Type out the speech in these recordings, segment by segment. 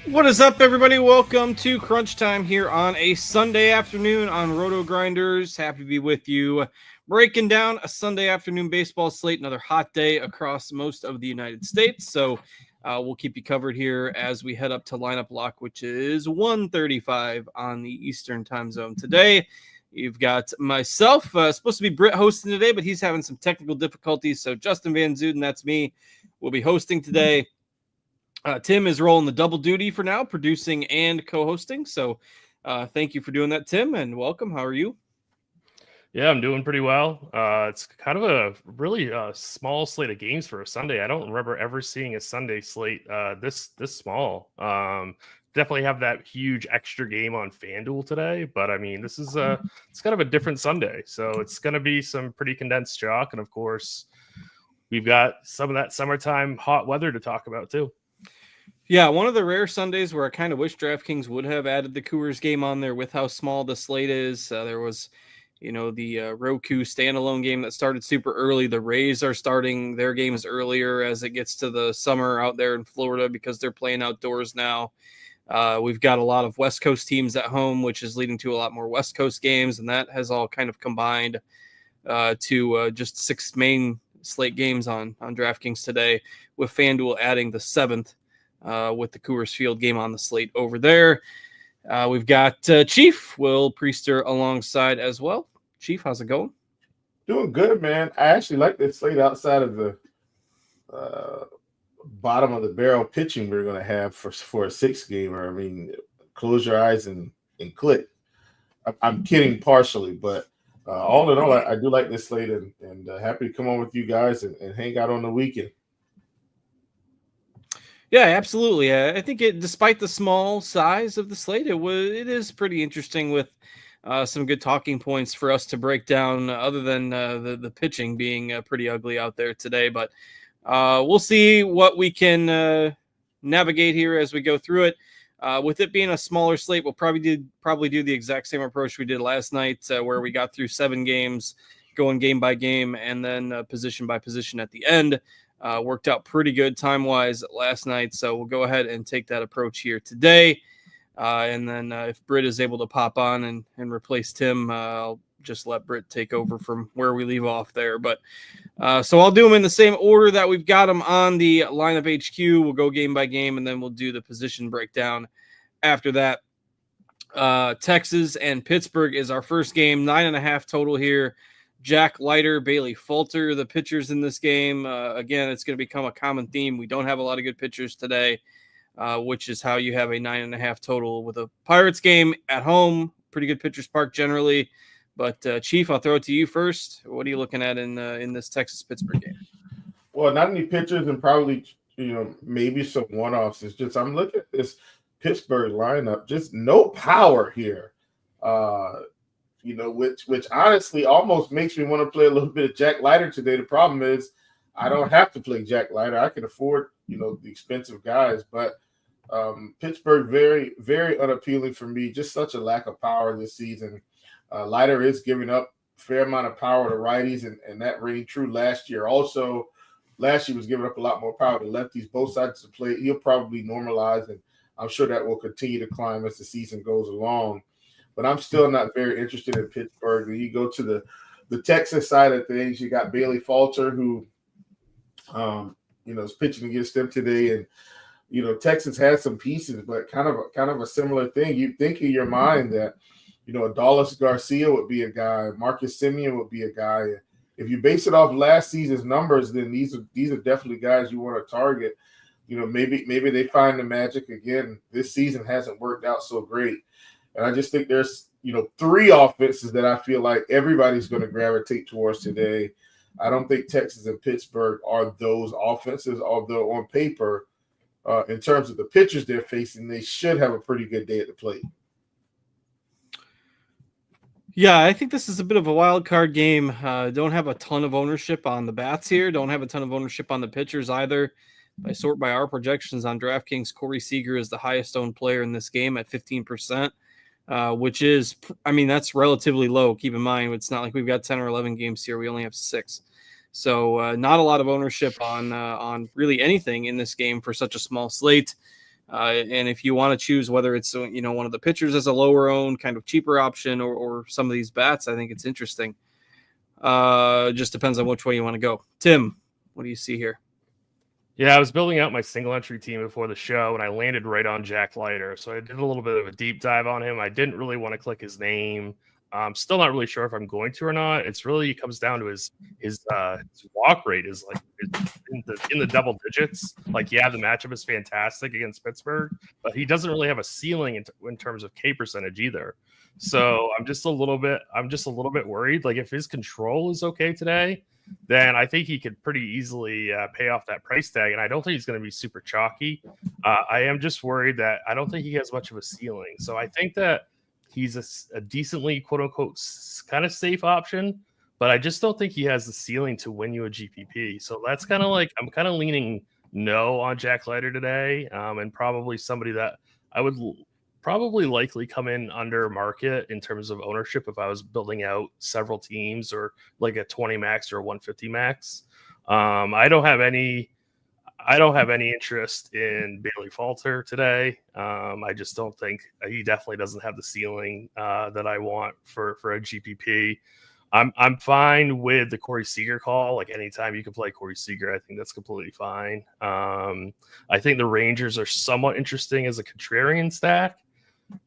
What is up, everybody? Welcome to Crunch Time here on a Sunday afternoon on Roto Grinders. Happy to be with you, breaking down a Sunday afternoon baseball slate. Another hot day across most of the United States. So we'll keep you covered here as we head up to lineup lock, which is 1:35 on the Eastern time zone today. You've got myself, supposed to be Britt hosting today, but he's having some technical difficulties. So Justin Van Zuden, that's me, will be hosting today. Tim is rolling the double duty for now, producing and co-hosting. So thank you for doing that, Tim, and welcome. How are you? Yeah, I'm doing pretty well. It's kind of a really small slate of games for a Sunday. I don't remember ever seeing a Sunday slate this small. Definitely have that huge extra game on FanDuel today, but I mean, this is it's kind of a different Sunday, so it's going to be some pretty condensed chalk, and of course, we've got some of that summertime hot weather to talk about too. Yeah, one of the rare Sundays where I kind of wish DraftKings would have added the Coors game on there with how small the slate is. There was, the Roku standalone game that started super early. The Rays are starting their games earlier as it gets to the summer out there in Florida because they're playing outdoors now. We've got a lot of West Coast teams at home, which is leading to a lot more West Coast games, and that has all kind of combined to just 6 main slate games on DraftKings today, with FanDuel adding the 7th. With the Coors Field game on the slate over there. We've got Chief Will Priester alongside as well. Chief, how's it going? Doing good, man. I actually like this slate outside of the bottom of the barrel pitching we're going to have for a 6-gamer. I mean, close your eyes and click. I'm kidding partially, but all in all, I do like this slate and happy to come on with you guys and hang out on the weekend. Yeah, absolutely. I think despite the small size of the slate, it is pretty interesting with some good talking points for us to break down. Other than the pitching being pretty ugly out there today, but we'll see what we can navigate here as we go through it. With it being a smaller slate, we'll probably do the exact same approach we did last night, where we got through 7 games, going game by game, and then position by position at the end. Worked out pretty good time-wise last night, so we'll go ahead and take that approach here today. And then if Britt is able to pop on and replace Tim, I'll just let Britt take over from where we leave off there. But so I'll do them in the same order that we've got them on the lineup HQ. We'll go game by game, and then we'll do the position breakdown after that. Texas and Pittsburgh is our first game, 9.5 total here. Jack Leiter, Bailey Falter, the pitchers in this game. Again, it's going to become a common theme. We don't have a lot of good pitchers today, which is how you have a 9.5 total with a Pirates game at home. Pretty good pitchers park generally. But Chief, I'll throw it to you first. What are you looking at in this Texas-Pittsburgh game? Well, not any pitchers and probably, maybe some one-offs. It's just I'm looking at this Pittsburgh lineup. Just no power here. Which honestly almost makes me want to play a little bit of Jack Leiter today. The problem is I don't have to play Jack Leiter. I can afford, the expensive guys. But Pittsburgh, very, very unappealing for me. Just such a lack of power this season. Leiter is giving up a fair amount of power to righties, and that rang true last year. Also, last year was giving up a lot more power to lefties, both sides of the plate. He'll probably normalize, and I'm sure that will continue to climb as the season goes along. But I'm still not very interested in Pittsburgh. When you go to the Texas side of things, you got Bailey Falter, who, is pitching against them today. And, Texas has some pieces, but kind of a similar thing. You think in your mind that, Adolis Garcia would be a guy, Marcus Semien would be a guy. If you base it off last season's numbers, then these are definitely guys you want to target. Maybe they find the magic again. This season hasn't worked out so great. And I just think there's, 3 offenses that I feel like everybody's going to gravitate towards today. I don't think Texas and Pittsburgh are those offenses, although on paper, in terms of the pitchers they're facing, they should have a pretty good day at the plate. Yeah, I think this is a bit of a wild card game. Don't have a ton of ownership on the bats here. Don't have a ton of ownership on the pitchers either. If I sort by our projections on DraftKings, Corey Seager is the highest owned player in this game at 15%. Which is, that's relatively low. Keep in mind, it's not like we've got 10 or 11 games here. We only have 6. So not a lot of ownership on really anything in this game for such a small slate. And if you want to choose whether it's one of the pitchers as a lower owned kind of cheaper option or some of these bats, I think it's interesting. Just depends on which way you want to go. Tim, what do you see here? Yeah, I was building out my single entry team before the show, and I landed right on Jack Leiter. So I did a little bit of a deep dive on him. I didn't really want to click his name. I'm still not really sure if I'm going to or not. It comes down to his walk rate is like in the double digits. Like, yeah, the matchup is fantastic against Pittsburgh, but he doesn't really have a ceiling in terms of K percentage either. So I'm just a little bit worried. Like, if his control is okay today, then I think he could pretty easily pay off that price tag. And I don't think he's going to be super chalky. I am just worried that I don't think he has much of a ceiling. So I think that he's a decently, quote unquote, kind of safe option, but I just don't think he has the ceiling to win you a GPP. So that's kind of like, I'm kind of leaning no on Jack Leiter today, and probably somebody that I would probably likely come in under market in terms of ownership if I was building out several teams or like a 20 max or a 150 max. I don't have any interest in Bailey Falter today. I just don't think he definitely doesn't have the ceiling that I want for a GPP. I'm fine with the Corey Seager call. Like, anytime you can play Corey Seager, I think that's completely fine. I think the Rangers are somewhat interesting as a contrarian stack.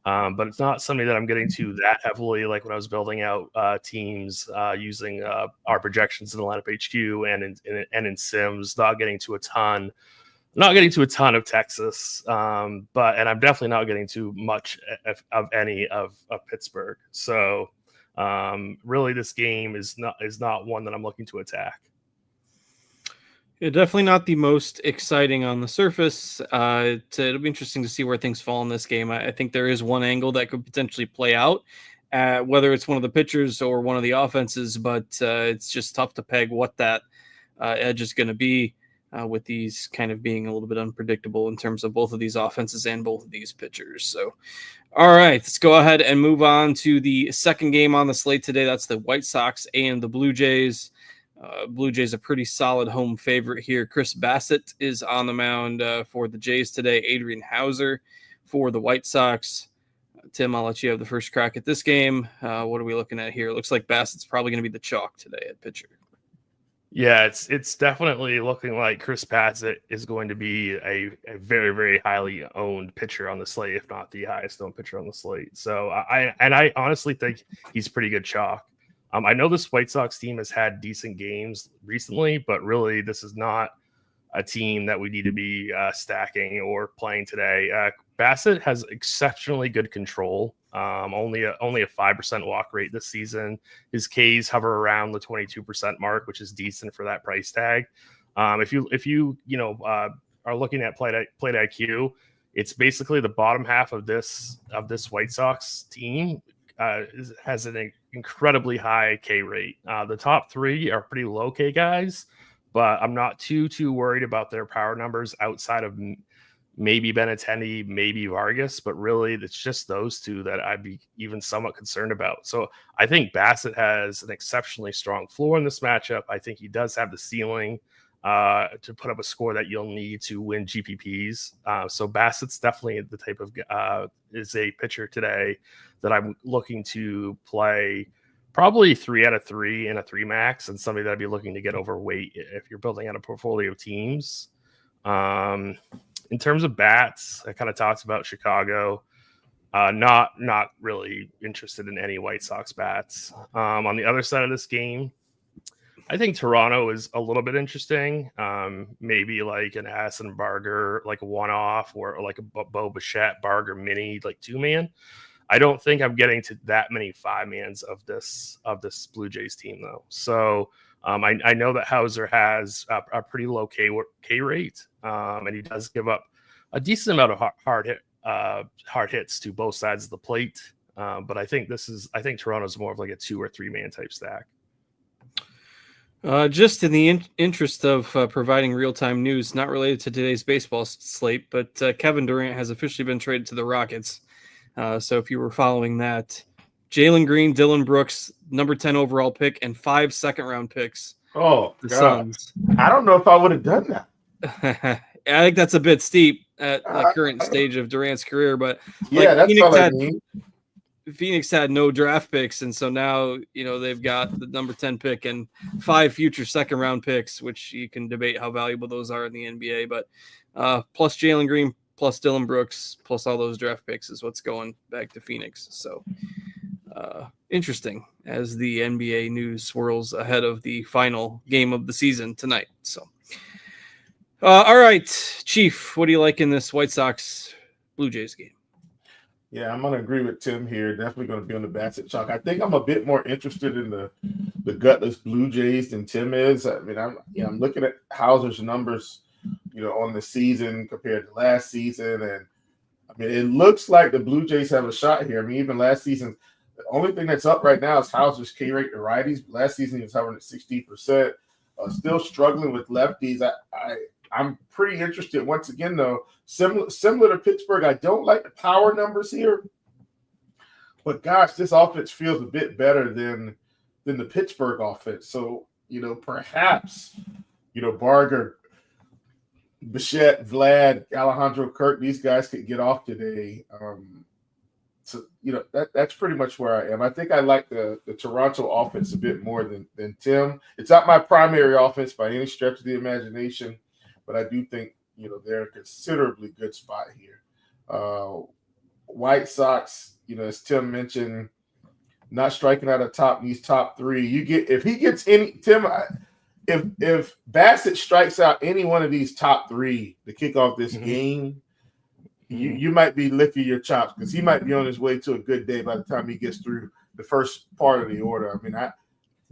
But it's not something that I'm getting to that heavily, like when I was building out teams using our projections in the lineup HQ and in Sims, not getting to a ton of Texas, and I'm definitely not getting to much of any of Pittsburgh. So really, this game is not one that I'm looking to attack. Yeah, definitely not the most exciting on the surface. It'll be interesting to see where things fall in this game. I think there is one angle that could potentially play out, whether it's one of the pitchers or one of the offenses, but it's just tough to peg what that edge is going to be with these kind of being a little bit unpredictable in terms of both of these offenses and both of these pitchers. So, all right, let's go ahead and move on to the second game on the slate today. That's the White Sox and the Blue Jays. Blue Jays a pretty solid home favorite here. Chris Bassett is on the mound for the Jays today. Adrian Hauser for the White Sox. Tim, I'll let you have the first crack at this game. What are we looking at here? It looks like Bassett's probably going to be the chalk today at pitcher. Yeah, it's definitely looking like Chris Bassett is going to be a very, very highly owned pitcher on the slate, if not the highest owned pitcher on the slate. So I honestly think he's pretty good chalk. I know this White Sox team has had decent games recently, but really this is not a team that we need to be stacking or playing today. Bassett has exceptionally good control. Only a 5% walk rate this season. His Ks hover around the 22% mark, which is decent for that price tag. If you are looking at plate IQ, it's basically the bottom half of this White Sox team has an incredibly high K rate. The top three are pretty low K guys, but I'm not too worried about their power numbers outside of maybe Benintendi, maybe Vargas, but really it's just those two that I'd be even somewhat concerned about. So I think Bassett has an exceptionally strong floor in this matchup. I think he does have the ceiling to put up a score that you'll need to win GPPs. So Bassett's definitely the type of is a pitcher today that I'm looking to play probably 3 out of 3 in a 3 max, and somebody that I'd be looking to get overweight if you're building out a portfolio of teams. In terms of bats, I kind of talked about Chicago. Not really interested in any White Sox bats. On the other side of this game, I think Toronto is a little bit interesting. Maybe like an Addison Barger, like a one-off, or like a Bo Bichette Barger mini, like 2-man. I don't think I'm getting to that many 5-mans of this Blue Jays team though. So I know that Hauser has a pretty low K rate, and he does give up a decent amount of hard hits to both sides of the plate. But I think Toronto's more of like a 2 or 3-man type stack. Just in the interest of providing real-time news, not related to today's baseball slate, but Kevin Durant has officially been traded to the Rockets. So if you were following that, Jalen Green, Dylan Brooks, number 10 overall pick, and 5 second-round picks. Oh, the God. Suns. I don't know if I would have done that. I think that's a bit steep at the current stage of Durant's career, but yeah, that's all I mean. Phoenix had no draft picks, and so now they've got the number 10 pick and 5 future second round picks, which you can debate how valuable those are in the NBA. But plus Jalen Green, plus Dylan Brooks, plus all those draft picks is what's going back to Phoenix. So interesting as the NBA news swirls ahead of the final game of the season tonight. So, all right, Chief, what do you like in this White Sox Blue Jays game? Yeah, I'm going to agree with Tim here. Definitely going to be on the Bassett chalk. I think I'm a bit more interested in the gutless Blue Jays than Tim is. I mean, I'm looking at Hauser's numbers, on the season compared to last season, and I mean, it looks like the Blue Jays have a shot here. I mean, even last season, the only thing that's up right now is Hauser's K rate to righties. Last season, he was hovering at 60%. Still struggling with lefties. I'm pretty interested. Once again, though, similar to Pittsburgh, I don't like the power numbers here. But gosh, this offense feels a bit better than the Pittsburgh offense. So, perhaps, Barger, Bichette, Vlad, Alejandro Kirk, these guys could get off today. So, that's pretty much where I am. I think I like the Toronto offense a bit more than Tim. It's not my primary offense by any stretch of the imagination, but I do think, they're a considerably good spot here. White Sox, as Tim mentioned, not striking out of these top three. If he gets any, Tim, if Bassett strikes out any one of these top three to kick off this game, you might be licking your chops because he might be on his way to a good day by the time he gets through the first part of the order. I mean,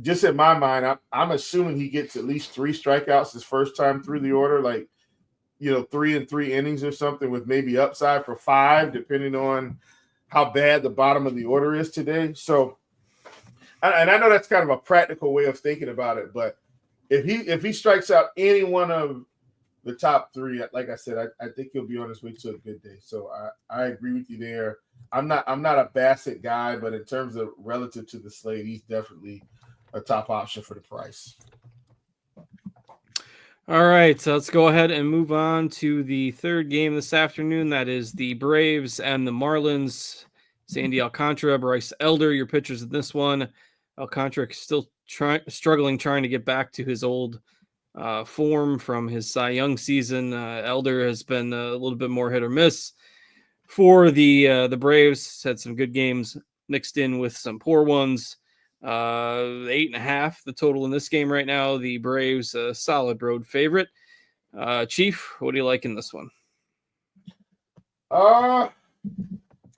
just in my mind, I'm assuming he gets at least 3 strikeouts his first time through the order, like 3 and 3 innings or something, with maybe upside for 5, depending on how bad the bottom of the order is today. So, and I know that's kind of a practical way of thinking about it, but if he strikes out any one of the top 3, like I said, I think he'll be on his way to a good day. So I agree with you there. I'm not a Bassett guy, but in terms of relative to the slate, he's definitely a top option for the price. All right, so let's go ahead and move on to the third game this afternoon. That is the Braves and the Marlins. Sandy Alcantara, Bryce Elder, your pitchers in this one. Alcantara still struggling, trying to get back to his old form from his Cy Young season. Elder has been a little bit more hit or miss for the Braves. Had some good games mixed in with some poor ones. 8.5 the total in this game right now. The Braves a solid road favorite. Chief, what do you like in this one? I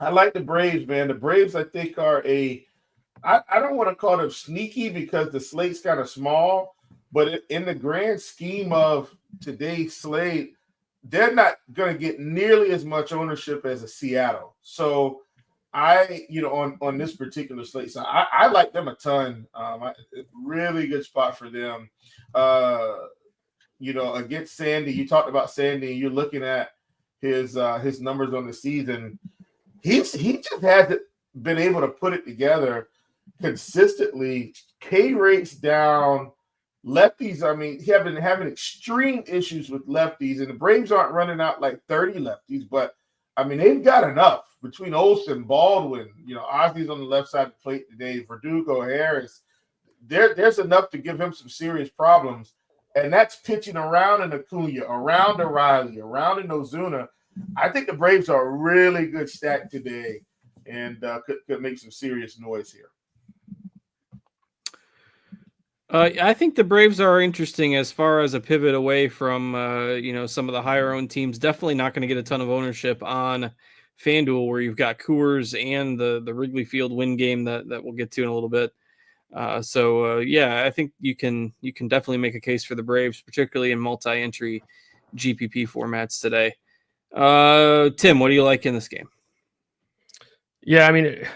like the Braves, man. The Braves, I think, are I don't want to call them sneaky because the slate's kind of small, but in the grand scheme of today's slate, they're not going to get nearly as much ownership as a Seattle. So on this particular slate, so I like them a ton. Really good spot for them. Against Sandy, you talked about Sandy, and you're looking at his numbers on the season. He just hasn't been able to put it together consistently. K rates down, lefties. I mean, he has been having extreme issues with lefties, and the Braves aren't running out like 30 lefties, but I mean, they've got enough between Olsen, Baldwin, Ozzy's on the left side of the plate today, Verdugo, Harris. There's enough to give him some serious problems. And that's pitching around in Acuna, around O'Reilly, around in Ozuna. I think the Braves are a really good stack today and could make some serious noise here. I think the Braves are interesting as far as a pivot away from, some of the higher owned teams. Definitely not going to get a ton of ownership on FanDuel, where you've got Coors and the Wrigley Field win game that we'll get to in a little bit. I think you can definitely make a case for the Braves, particularly in multi-entry GPP formats today. Tim, what do you like in this game? Yeah, I mean,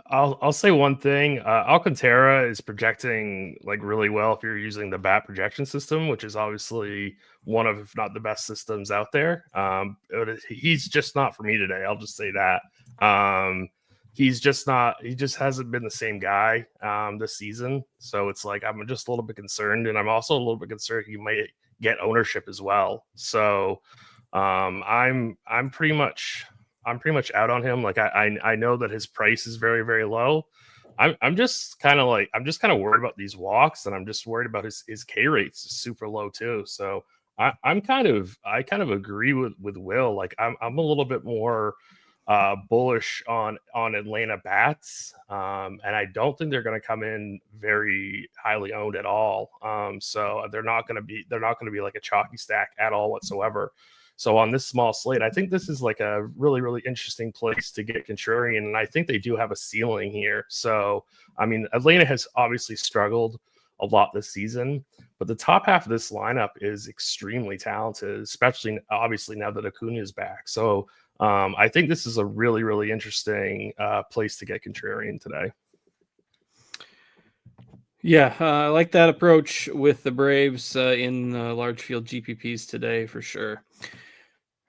I'll say one thing. Alcantara is projecting like really well if you're using the BAT projection system, which is obviously one of, if not the best systems out there. He's just not for me today. I'll just say that. He just hasn't been the same guy this season. So it's like I'm just a little bit concerned, and I'm also a little bit concerned he might get ownership as well. So I'm pretty much out on him. Like I know that his price is very, very low. I'm just kind of worried about these walks, and I'm just worried about his K rates super low too. So I kind of agree with Will. Like I'm a little bit more bullish on Atlanta bats, and I don't think they're going to come in very highly owned at all. So they're not going to be like a chalky stack at all whatsoever. So on this small slate, I think this is like a really, really interesting place to get contrarian, and I think they do have a ceiling here. So I mean, Atlanta has obviously struggled a lot this season, but the top half of this lineup is extremely talented, especially obviously now that Acuna is back. So I think this is a really, really interesting place to get contrarian today. Yeah, I like that approach with the Braves in large field GPPs today for sure.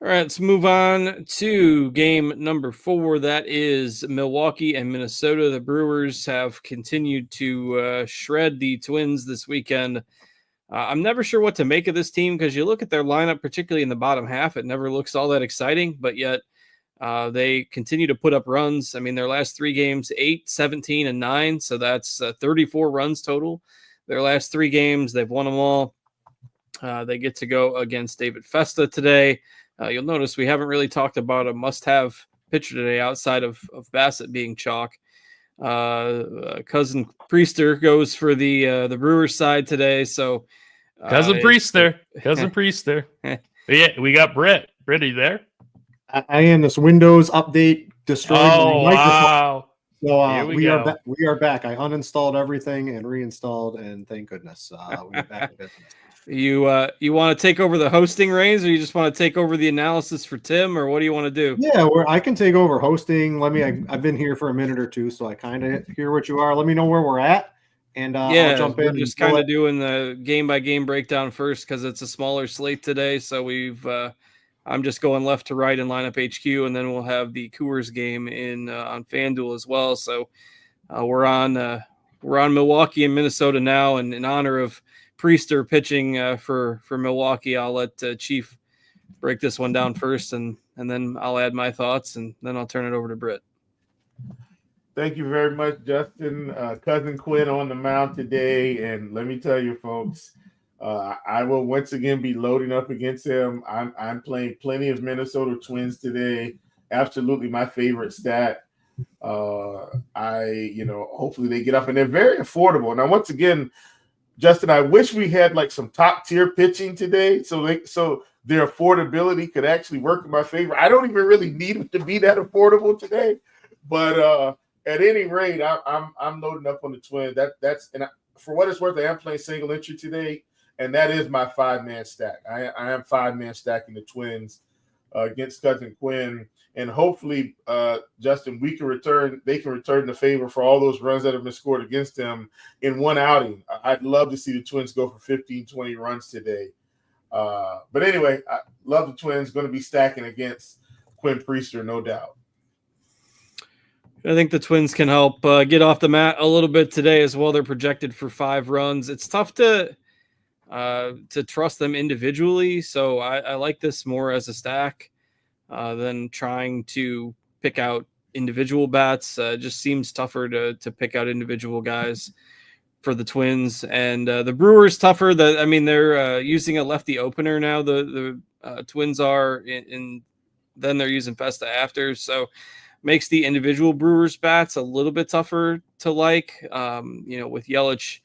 All right, let's move on to game number 4. That is Milwaukee and Minnesota. The Brewers have continued to shred the Twins this weekend. I'm never sure what to make of this team because you look at their lineup, particularly in the bottom half, it never looks all that exciting, but yet they continue to put up runs. I mean, their last 3 games, 8, 17, and 9. So that's 34 runs total. Their last 3 games, they've won them all. They get to go against David Festa today. You'll notice we haven't really talked about a must-have pitcher today outside of Bassett being chalk. Cousin Priester goes for the Brewers side today. So Cousin Priester. Yeah, we got Brett. Brett, are you there? I am. This Windows update destroyed my microphone. Wow. So we are back. I uninstalled everything and reinstalled, and thank goodness we're back in business. You want to take over the hosting reins, or you just want to take over the analysis for Tim, or what do you want to do? Yeah, I can take over hosting. I've been here for a minute or two, so I kind of hear what you are. Let me know where we're at, and I'll jump in. We're just kind of doing the game by game breakdown first because it's a smaller slate today. So I'm just going left to right in lineup HQ, and then we'll have the Coors game in on FanDuel as well. So we're on Milwaukee and Minnesota now, and in honor of Priester pitching for Milwaukee, I'll let Chief break this one down first, and then I'll add my thoughts, and then I'll turn it over to Britt. Thank you very much, Justin. Cousin Quinn on the mound today, and let me tell you, folks, I will once again be loading up against him. I'm playing plenty of Minnesota Twins today. Absolutely my favorite stat. Hopefully they get up, and they're very affordable. Now, once again, Justin, I wish we had like some top tier pitching today, so their affordability could actually work in my favor. I don't even really need them to be that affordable today, but at any rate, I'm loading up on the Twins. For what it's worth, I am playing single entry today, and that is my 5-man stack. I am 5-man stacking the Twins against Cousin Quinn. And hopefully, Justin, they can return the favor for all those runs that have been scored against them in one outing. I'd love to see the Twins go for 15, 20 runs today. But anyway, I love the Twins. Going to be stacking against Quinn Priester, no doubt. I think the Twins can help get off the mat a little bit today as well. They're projected for 5 runs. It's tough to trust them individually, so I like this more as a stack. Than trying to pick out individual bats. Just seems tougher to pick out individual guys for the Twins. And the Brewers tougher. They're using a lefty opener now. The Twins are, and then they're using Festa after. So makes the individual Brewers bats a little bit tougher to like. With Yelich.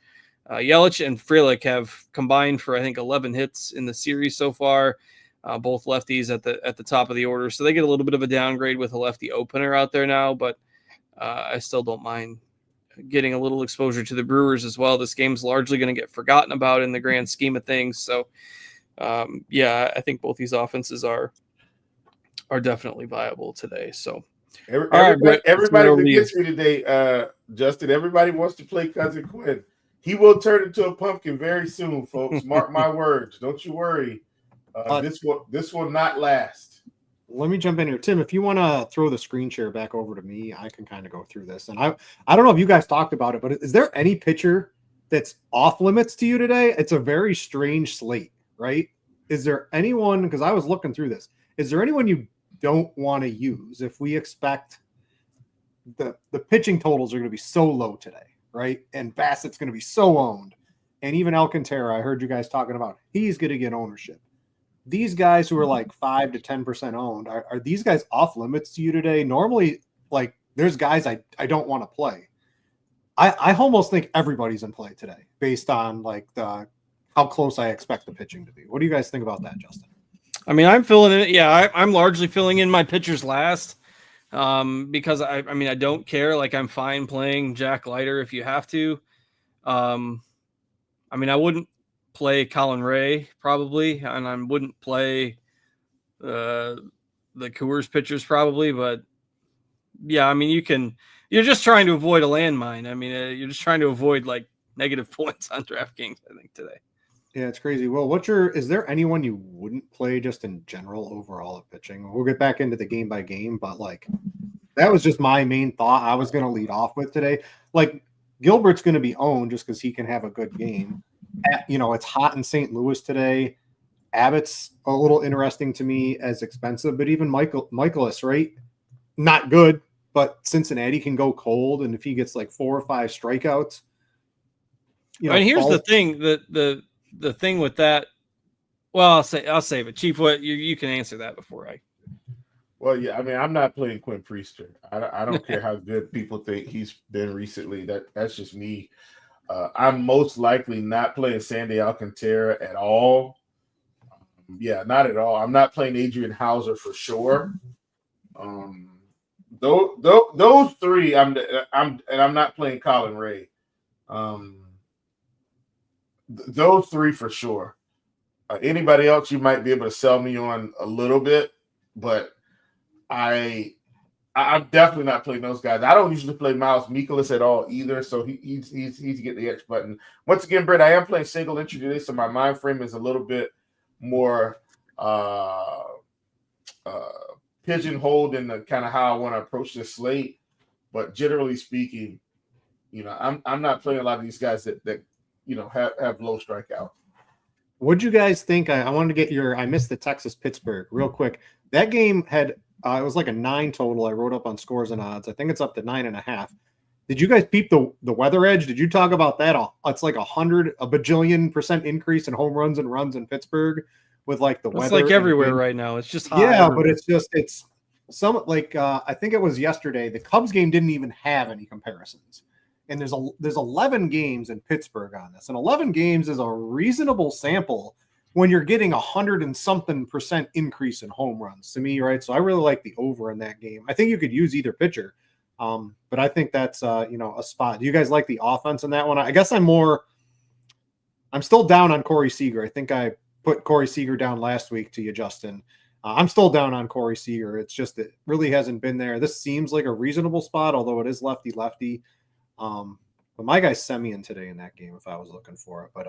Yelich and Frelick have combined for, I think, 11 hits in the series so far. Both lefties at the top of the order, so they get a little bit of a downgrade with a lefty opener out there now. But I still don't mind getting a little exposure to the Brewers as well. This game's largely going to get forgotten about in the grand scheme of things. So, I think both these offenses are definitely viable today. So, everybody that gets me today, Justin, everybody wants to play Cousin Quinn. He will turn into a pumpkin very soon, folks. Mark my words. Don't you worry. This will not last. Let me jump in here. Tim, if you want to throw the screen share back over to me, I can kind of go through this. And I don't know if you guys talked about it, but is there any pitcher that's off limits to you today? It's a very strange slate, right? Is there anyone, because I was looking through this, is there anyone you don't want to use if we expect the pitching totals are going to be so low today, right? And Bassett's going to be so owned. And even Alcantara, I heard you guys talking about, he's going to get ownership. These guys who are like 5 to 10% owned, are these guys off limits to you today? Normally, like, there's guys I don't want to play. I almost think everybody's in play today based on like how close I expect the pitching to be. What do you guys think about that, Justin? I mean, I'm filling in. Yeah, I'm largely filling in my pitchers last because I mean, I don't care. Like, I'm fine playing Jack Leiter if you have to. I mean, I wouldn't play Colin Ray probably, and I wouldn't play the Coors pitchers probably. But yeah, I mean, you're just trying to avoid a landmine. I mean, you're just trying to avoid like negative points on DraftKings, I think, today. Yeah, it's crazy. Well, is there anyone you wouldn't play just in general overall at pitching? We'll get back into the game by game, but like that was just my main thought I was going to lead off with today. Like Gilbert's going to be owned just because he can have a good game. It's hot in St. Louis today. Abbott's a little interesting to me as expensive, but even Michaelis, right? Not good, but Cincinnati can go cold, and if he gets like 4 or 5 strikeouts, and here's the thing: the thing with that. Well, I'll save it, Chief. What you can answer that before I. Well, yeah, I mean, I'm not playing Quinn Priester. I don't care how good people think he's been recently. That's just me. I'm most likely not playing Sandy Alcantara at all. Yeah, not at all. I'm not playing Adrian Hauser for sure. Those three, I'm not playing Colin Ray. Those three for sure. Anybody else you might be able to sell me on a little bit, but I'm definitely not playing those guys. I don't usually play Miles Mikolas at all either, so he's getting the X button. Once again, Brett, I am playing single entry today, so my mind frame is a little bit more pigeonholed in the kind of how I want to approach this slate. But generally speaking, I'm not playing a lot of these guys that have low strikeout. What'd you guys think? I wanted to get I missed the Texas-Pittsburgh real quick. That game had, it was like a 9 total. I wrote up on Scores and Odds. I think it's up to 9.5. Did you guys peep the weather edge? Did you talk about that? It's like a bajillion% increase in home runs and runs in Pittsburgh with like the weather. It's like everywhere right now. It's just hot. Yeah, everywhere. but it's some like I think it was yesterday. The Cubs game didn't even have any comparisons. And there's 11 games in Pittsburgh on this. And 11 games is a reasonable sample when you're getting 100 and something% increase in home runs to me, right? So I really like the over in that game. I think you could use either pitcher. But I think that's a spot. Do you guys like the offense in that one? I guess I'm still down on Corey Seager. I think I put Corey Seager down last week to you, Justin. I'm still down on Corey Seager. It's just it really hasn't been there. This seems like a reasonable spot, although it is lefty. But my guy's Semien today in that game if I was looking for it. But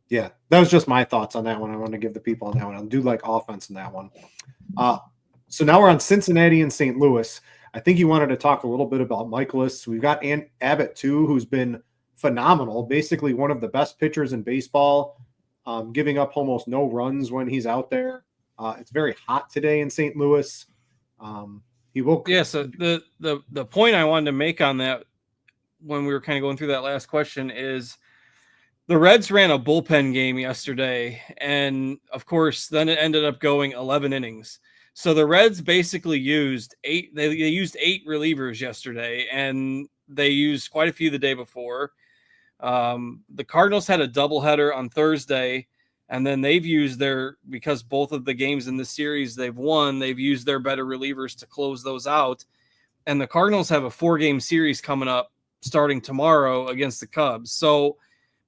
yeah, that was just my thoughts on that one. I want to give the people on that one. I do like offense in that one. So now we're on Cincinnati and St. Louis. I think you wanted to talk a little bit about Michaelis. We've got Abbott too, who's been phenomenal, basically one of the best pitchers in baseball, giving up almost no runs when he's out there. It's very hot today in St. Louis. He will. Yeah. So the point I wanted to make on that, when we were kind of going through that last question, is the Reds ran a bullpen game yesterday, and of course then it ended up going 11 innings. So the Reds basically used 8 relievers yesterday, and they used quite a few the day before. The Cardinals had a doubleheader on Thursday, and then they've used because both of the games in the series they've won, they've used their better relievers to close those out. And the Cardinals have a 4-game series coming up starting tomorrow against the Cubs. So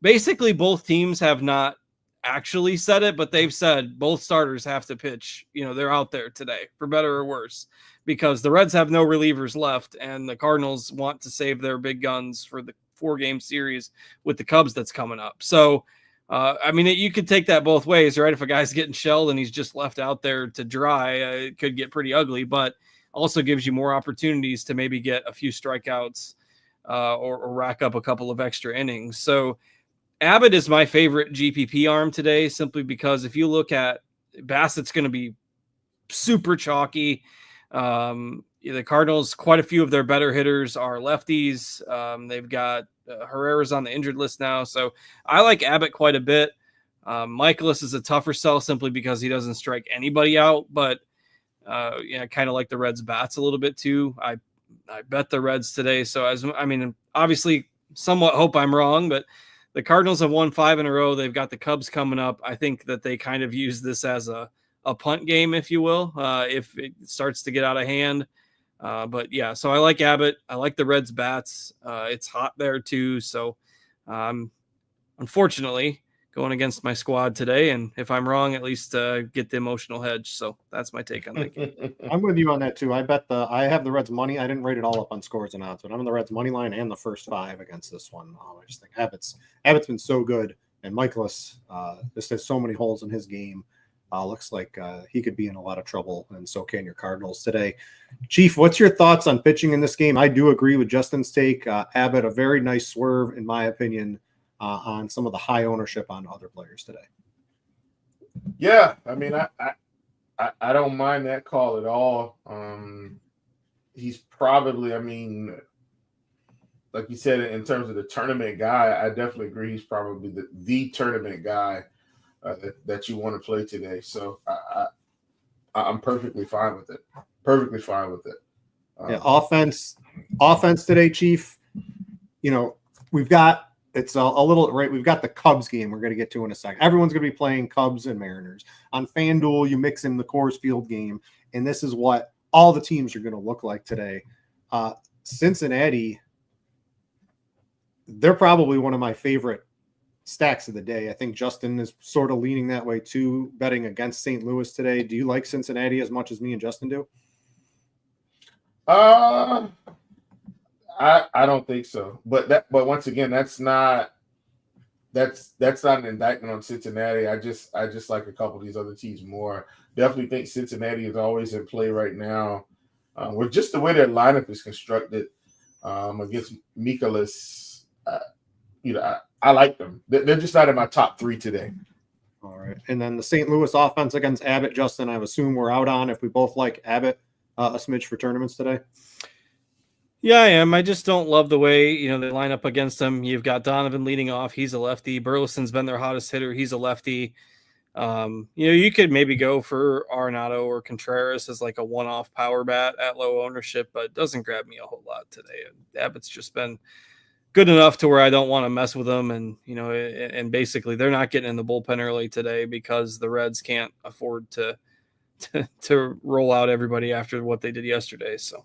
basically both teams have not actually said it, but they've said both starters have to pitch. They're out there today for better or worse, because the Reds have no relievers left and the Cardinals want to save their big guns for the 4-game series with the Cubs that's coming up. So, you could take that both ways, right? If a guy's getting shelled and he's just left out there to dry, it could get pretty ugly, but also gives you more opportunities to maybe get a few strikeouts or rack up a couple of extra innings. So Abbott is my favorite GPP arm today, simply because if you look at Bassett's going to be super chalky. The Cardinals, quite a few of their better hitters are lefties. They've got Herrera's on the injured list now. So I like Abbott quite a bit. Michaelis is a tougher sell simply because he doesn't strike anybody out, but I kind of like the Reds bats a little bit too. I bet the Reds today. So obviously somewhat hope I'm wrong, but the Cardinals have won 5 in a row. They've got the Cubs coming up. I think that they kind of use this as a punt game, if you will, if it starts to get out of hand. But yeah, so I like Abbott. I like the Reds bats. It's hot there too. So unfortunately going against my squad today. And if I'm wrong, at least get the emotional hedge. So that's my take on that game. I'm with you on that too. I have the Reds money. I didn't rate it all up on scores and odds, but I'm on the Reds money line and the first 5 against this one. I just think Abbott's been so good, and Michaelis just has so many holes in his game. Looks like he could be in a lot of trouble, and so can your Cardinals today. Chief, what's your thoughts on pitching in this game? I do agree with Justin's take. Abbott, a very nice swerve, in my opinion, on some of the high ownership on other players today. Yeah, I mean, I don't mind that call at all. He's probably, like you said, in terms of the tournament guy, I definitely agree. He's probably the tournament guy that you want to play today. So I'm perfectly fine with it. Perfectly fine with it. Offense today, Chief. We've got it's a little right. We've got the Cubs game we're going to get to in a second. Everyone's going to be playing Cubs and Mariners on FanDuel. You mix in the Coors Field game, and this is what all the teams are going to look like today. Cincinnati, they're probably one of my favorite stacks of the day. I think Justin is sort of leaning that way too, betting against St. Louis today. Do you like Cincinnati as much as me and Justin do? I don't think so. But once again, that's not an indictment on Cincinnati. I just like a couple of these other teams more. Definitely think Cincinnati is always in play right now. With just the way their lineup is constructed against Michaelis, I like them. They're just not in my top 3 today. All right. And then the St. Louis offense against Abbott, Justin, I assume we're out on if we both like Abbott a smidge for tournaments today. Yeah, I am. I just don't love the way, they line up against him. You've got Donovan leading off. He's a lefty. Burleson's been their hottest hitter. He's a lefty. You could maybe go for Arenado or Contreras as like a one-off power bat at low ownership, but it doesn't grab me a whole lot today. Abbott's just been good enough to where I don't want to mess with them. And, and basically they're not getting in the bullpen early today because the Reds can't afford to roll out everybody after what they did yesterday. So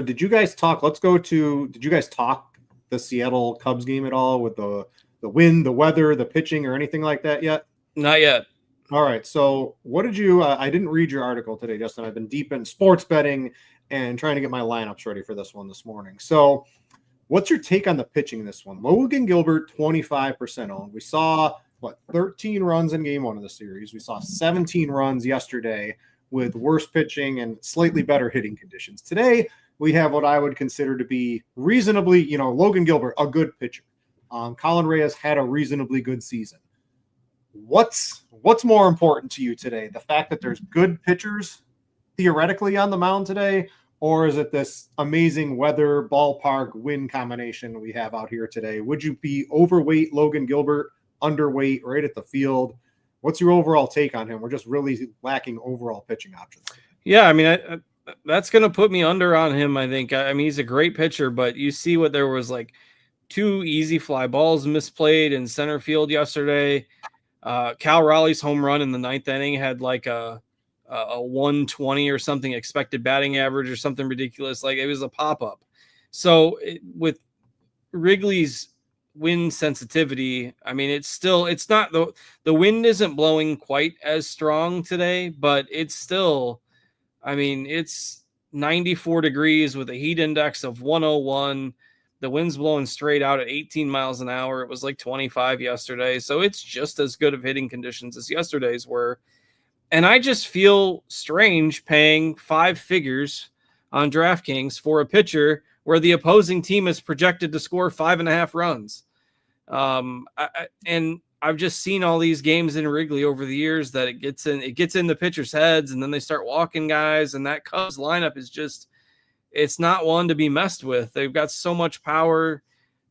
did you guys talk? Did you guys talk the Seattle Cubs game at all with the wind, the weather, the pitching, or anything like that yet? Not yet. All right. So what did you, I didn't read your article today, Justin. I've been deep in sports betting and trying to get my lineups ready for this one this morning. So what's your take on the pitching in this one? Logan Gilbert, 25% owned. We saw 13 runs in game 1 of the series. We saw 17 runs yesterday with worse pitching and slightly better hitting conditions. Today, we have what I would consider to be reasonably, Logan Gilbert, a good pitcher. Colin Reyes had a reasonably good season. What's more important to you today? The fact that there's good pitchers theoretically on the mound today, or is it this amazing weather, ballpark, wind combination we have out here today? Would you be overweight Logan Gilbert, underweight right at the field? What's your overall take on him? We're just really lacking overall pitching options. Yeah, that's going to put me under on him, I think. He's a great pitcher, but you see what there was 2 easy fly balls misplayed in center field yesterday. Cal Raleigh's home run in the 9th inning had a 120 or something expected batting average or something ridiculous. It was a pop-up. So with Wrigley's wind sensitivity, it's not the wind isn't blowing quite as strong today, but it's still, it's 94 degrees with a heat index of 101. The wind's blowing straight out at 18 miles an hour. It was 25 yesterday. So it's just as good of hitting conditions as yesterday's were. And I just feel strange paying 5 figures on DraftKings for a pitcher where the opposing team is projected to score 5.5 runs. And I've just seen all these games in Wrigley over the years that it gets in the pitchers' heads, and then they start walking guys, and that Cubs lineup is just, it's not one to be messed with. They've got so much power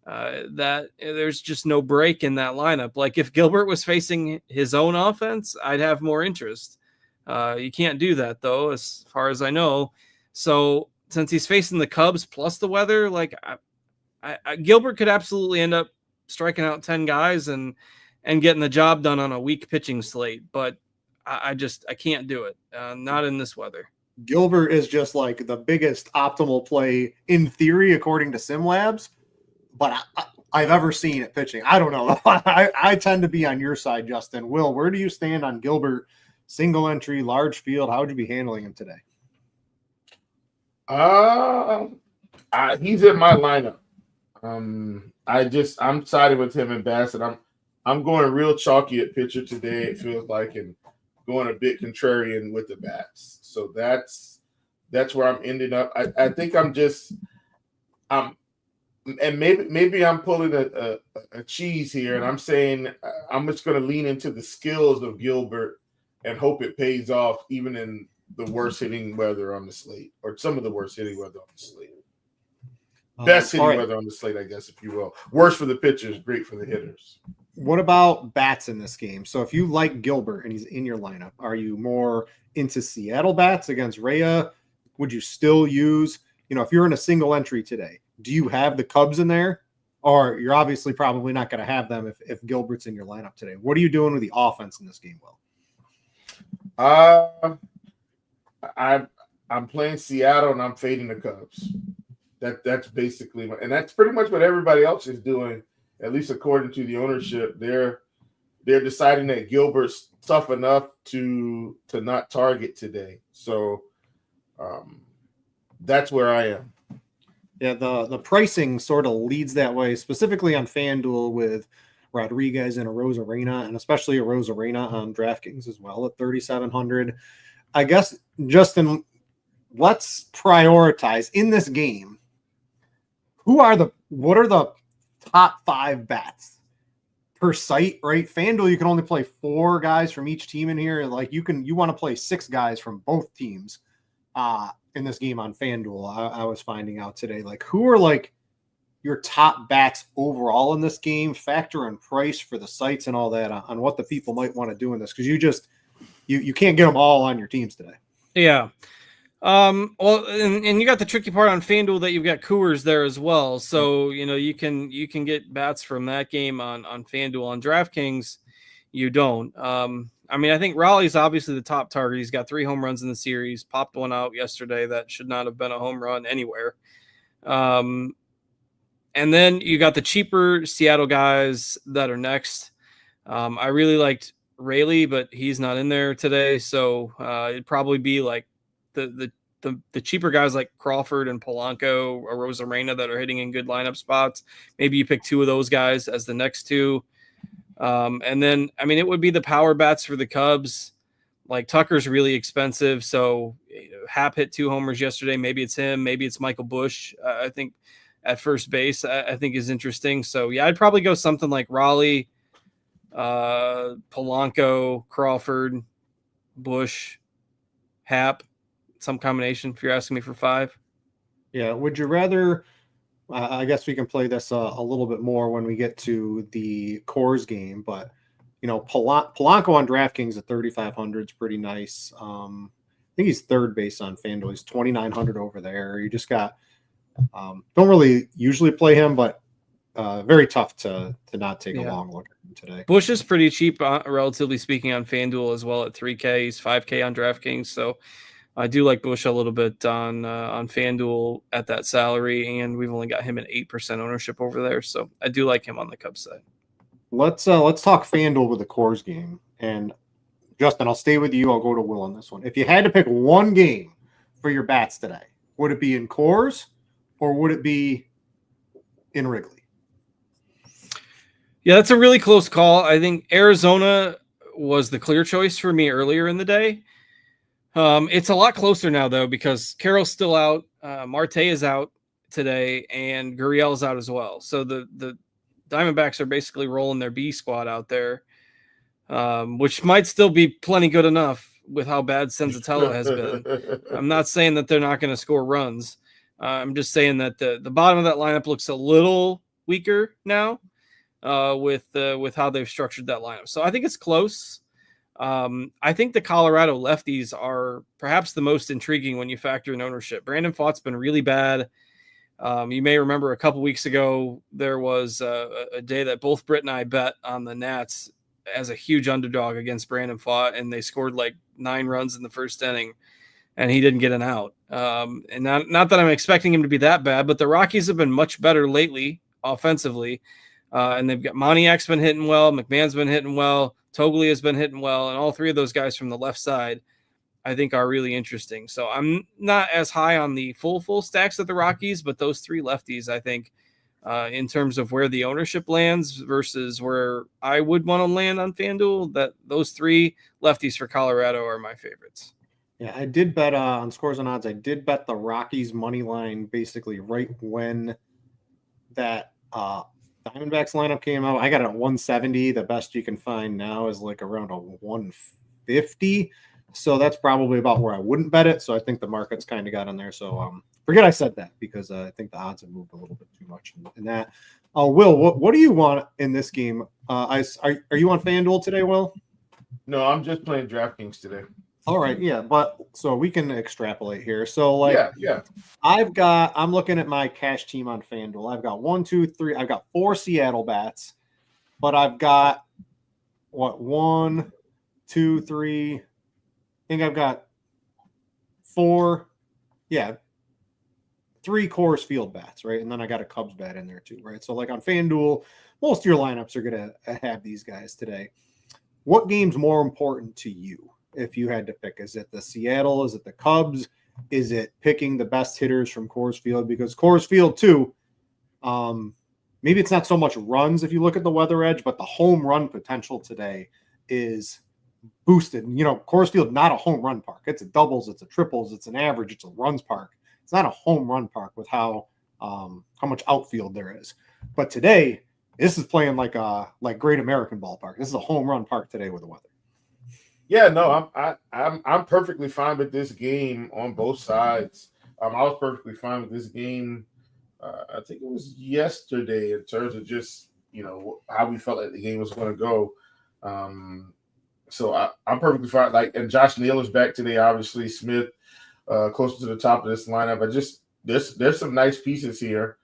that there's just no break in that lineup. Like if Gilbert was facing his own offense, I'd have more interest. You can't do that though, as far as I know. So since he's facing the Cubs plus the weather, like Gilbert could absolutely end up striking out 10 guys and getting the job done on a weak pitching slate. But I can't do it. Not in this weather. Gilbert is just like the biggest optimal play in theory, according to SimLabs, but I've ever seen it pitching. I don't know. I tend to be on your side, Justin. Will, where do you stand on Gilbert? Single entry, large field. How would you be handling him today? He's in my lineup. I'm siding with him and Bassett. I'm going real chalky at pitcher today. It feels like, and going a bit contrarian with the bats. So that's where I'm ending up. I think and maybe I'm pulling a cheese here, and I'm saying I'm just going to lean into the skills of Gilbert and hope it pays off even in the worst hitting weather on the slate, or some of the worst hitting weather on the slate. Best hitting weather on the slate, I guess, if you will. Worst for the pitchers, great for the hitters. What about bats in this game? So if you like Gilbert and he's in your lineup, are you more into Seattle bats against Rhea? Would you still use, if you're in a single entry today, do you have the Cubs in there? Or you're obviously probably not going to have them if Gilbert's in your lineup today. What are you doing with the offense in this game, Will? I'm playing Seattle and I'm fading the Cubs. That's basically and that's pretty much what everybody else is doing, at least according to the ownership. They're deciding that Gilbert's tough enough to not target today. So that's where I am. Yeah, the pricing sort of leads that way, specifically on FanDuel with Rodriguez and Arozarena, and especially Arozarena on DraftKings as well at 3,700. I guess, Justin, let's prioritize in this game. What are the top 5 bats per site, right? FanDuel, you can only play 4 guys from each team in here. Like you want to play 6 guys from both teams in this game on FanDuel. I was finding out today, like who are like your top bats overall in this game, factor in price for the sites and all that on what the people might want to do in this. Cause you can't get them all on your teams today. Yeah. Well, and you got the tricky part on FanDuel that you've got Coors there as well. So, you can get bats from that game on FanDuel. On DraftKings, you don't. I think Raleigh's obviously the top target. He's got 3 home runs in the series, popped one out yesterday that should not have been a home run anywhere. And then you got the cheaper Seattle guys that are next. I really liked Rayleigh, but he's not in there today. So it'd probably be like the cheaper guys like Crawford and Polanco or Arozarena that are hitting in good lineup spots. Maybe you pick 2 of those guys as the next 2. And then, it would be the power bats for the Cubs. Like Tucker's really expensive. So Happ hit 2 homers yesterday. Maybe it's him. Maybe it's Michael Busch. I think at first base, I think is interesting. So yeah, I'd probably go something like Raleigh, Polanco, Crawford, Busch, Happ, some combination if you're asking me for 5. Yeah. Would you rather, I guess we can play this a little bit more when we get to the Coors game, but Polanco on DraftKings at 3,500 is pretty nice. I think he's third base on FanDuel. He's 2,900 over there. You just got, don't really usually play him, but very tough to not take a long look at him today. Busch is pretty cheap, relatively speaking, on FanDuel as well at 3K. He's 5K on DraftKings. So I do like Busch a little bit on FanDuel at that salary, and we've only got him at 8% ownership over there. So I do like him on the Cubs side. Let's talk FanDuel with the Coors game. And Justin, I'll stay with you. I'll go to Will on this one. If you had to pick one game for your bats today, would it be in Coors or would it be in Wrigley? Yeah, that's a really close call. I think Arizona was the clear choice for me earlier in the day. It's a lot closer now, though, because Carroll's still out. Marte is out today, and Gurriel's out as well. So the Diamondbacks are basically rolling their B squad out there, which might still be plenty good enough with how bad Senzatella has been. I'm not saying that they're not going to score runs. I'm just saying that the bottom of that lineup looks a little weaker now with how they've structured that lineup. So I think it's close. I think the Colorado lefties are perhaps the most intriguing when you factor in ownership. Brandon Pfaadt's been really bad. You may remember a couple weeks ago, there was a day that both Britt and I bet on the Nats as a huge underdog against Brandon Pfaadt, and they scored like 9 runs in the first inning, and he didn't get an out. And not that I'm expecting him to be that bad, but the Rockies have been much better lately offensively. And they've got Moniak's been hitting well, McMahon's been hitting well, Toglia has been hitting well, and all 3 of those guys from the left side I think are really interesting. So I'm not as high on the full stacks of the Rockies, but those 3 lefties, I think, in terms of where the ownership lands versus where I would want to land on FanDuel, that those 3 lefties for Colorado are my favorites. Yeah, I did bet on Scores and Odds. I did bet the Rockies money line basically right when that Diamondbacks lineup came out. I got it at 170. The best you can find now is like around a 150. So that's probably about where I wouldn't bet it. So I think the market's kind of got in there. So forget I said that because I think the odds have moved a little bit too much in that. Will, what do you want in this game? Are you on FanDuel today, Will? No, I'm just playing DraftKings today. All right, yeah, but so we can extrapolate here. So like, yeah. I'm looking at my cash team on FanDuel. I've got 1, 2, 3. I've got 4 Seattle bats, but I've got 1, 2, 3. I think I've got 4. Yeah, 3 Coors Field bats, right? And then I got a Cubs bat in there too, right? So like on FanDuel, most of your lineups are gonna have these guys today. What game's more important to you? If you had to pick, is it the Seattle? Is it the Cubs? Is it picking the best hitters from Coors Field? Because Coors Field too, maybe it's not so much runs if you look at the weather edge, but the home run potential today is boosted. You know, Coors Field, not a home run park. It's a doubles, it's a triples, it's an average, it's a runs park. It's not a home run park with how much outfield there is. But today, this is playing like Great American Ballpark. This is a home run park today with the weather. Yeah, no, I'm perfectly fine with this game on both sides. I was perfectly fine with this game. I think it was yesterday in terms of just how we felt like the game was going to go. So I'm perfectly fine. And Josh Naylor's back today. Obviously, Smith closer to the top of this lineup. But just there's some nice pieces here.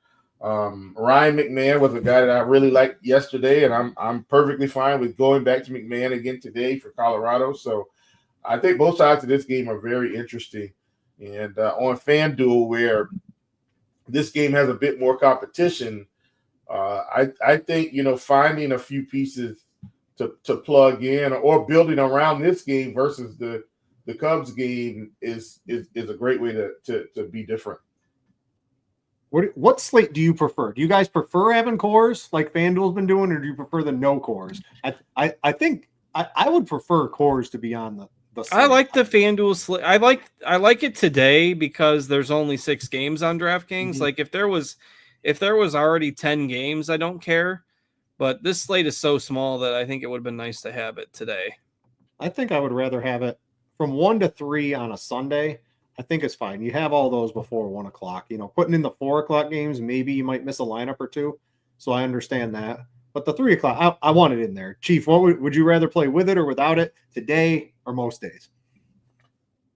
Ryan McMahon was a guy that I really liked yesterday, and I'm perfectly fine with going back to McMahon again today for Colorado. So I think both sides of this game are very interesting. And on FanDuel, where this game has a bit more competition, I think finding a few pieces to plug in or building around this game versus the Cubs game is a great way to be different. What slate do you prefer? Do you guys prefer having Coors like FanDuel's been doing, or do you prefer the no Coors? I think I would prefer Coors to be on the slate. I like the FanDuel slate. I like it today because there's only 6 games on DraftKings. Mm-hmm. Like if there was already 10 games, I don't care. But this slate is so small that I think it would have been nice to have it today. I think I would rather have it from 1 to 3 on a Sunday. I think it's fine. You have all those before 1 o'clock. Putting in the 4 o'clock games, maybe you might miss a lineup or two. So I understand that. But the 3 o'clock, I want it in there. Chief, what would you rather play with it or without it today or most days?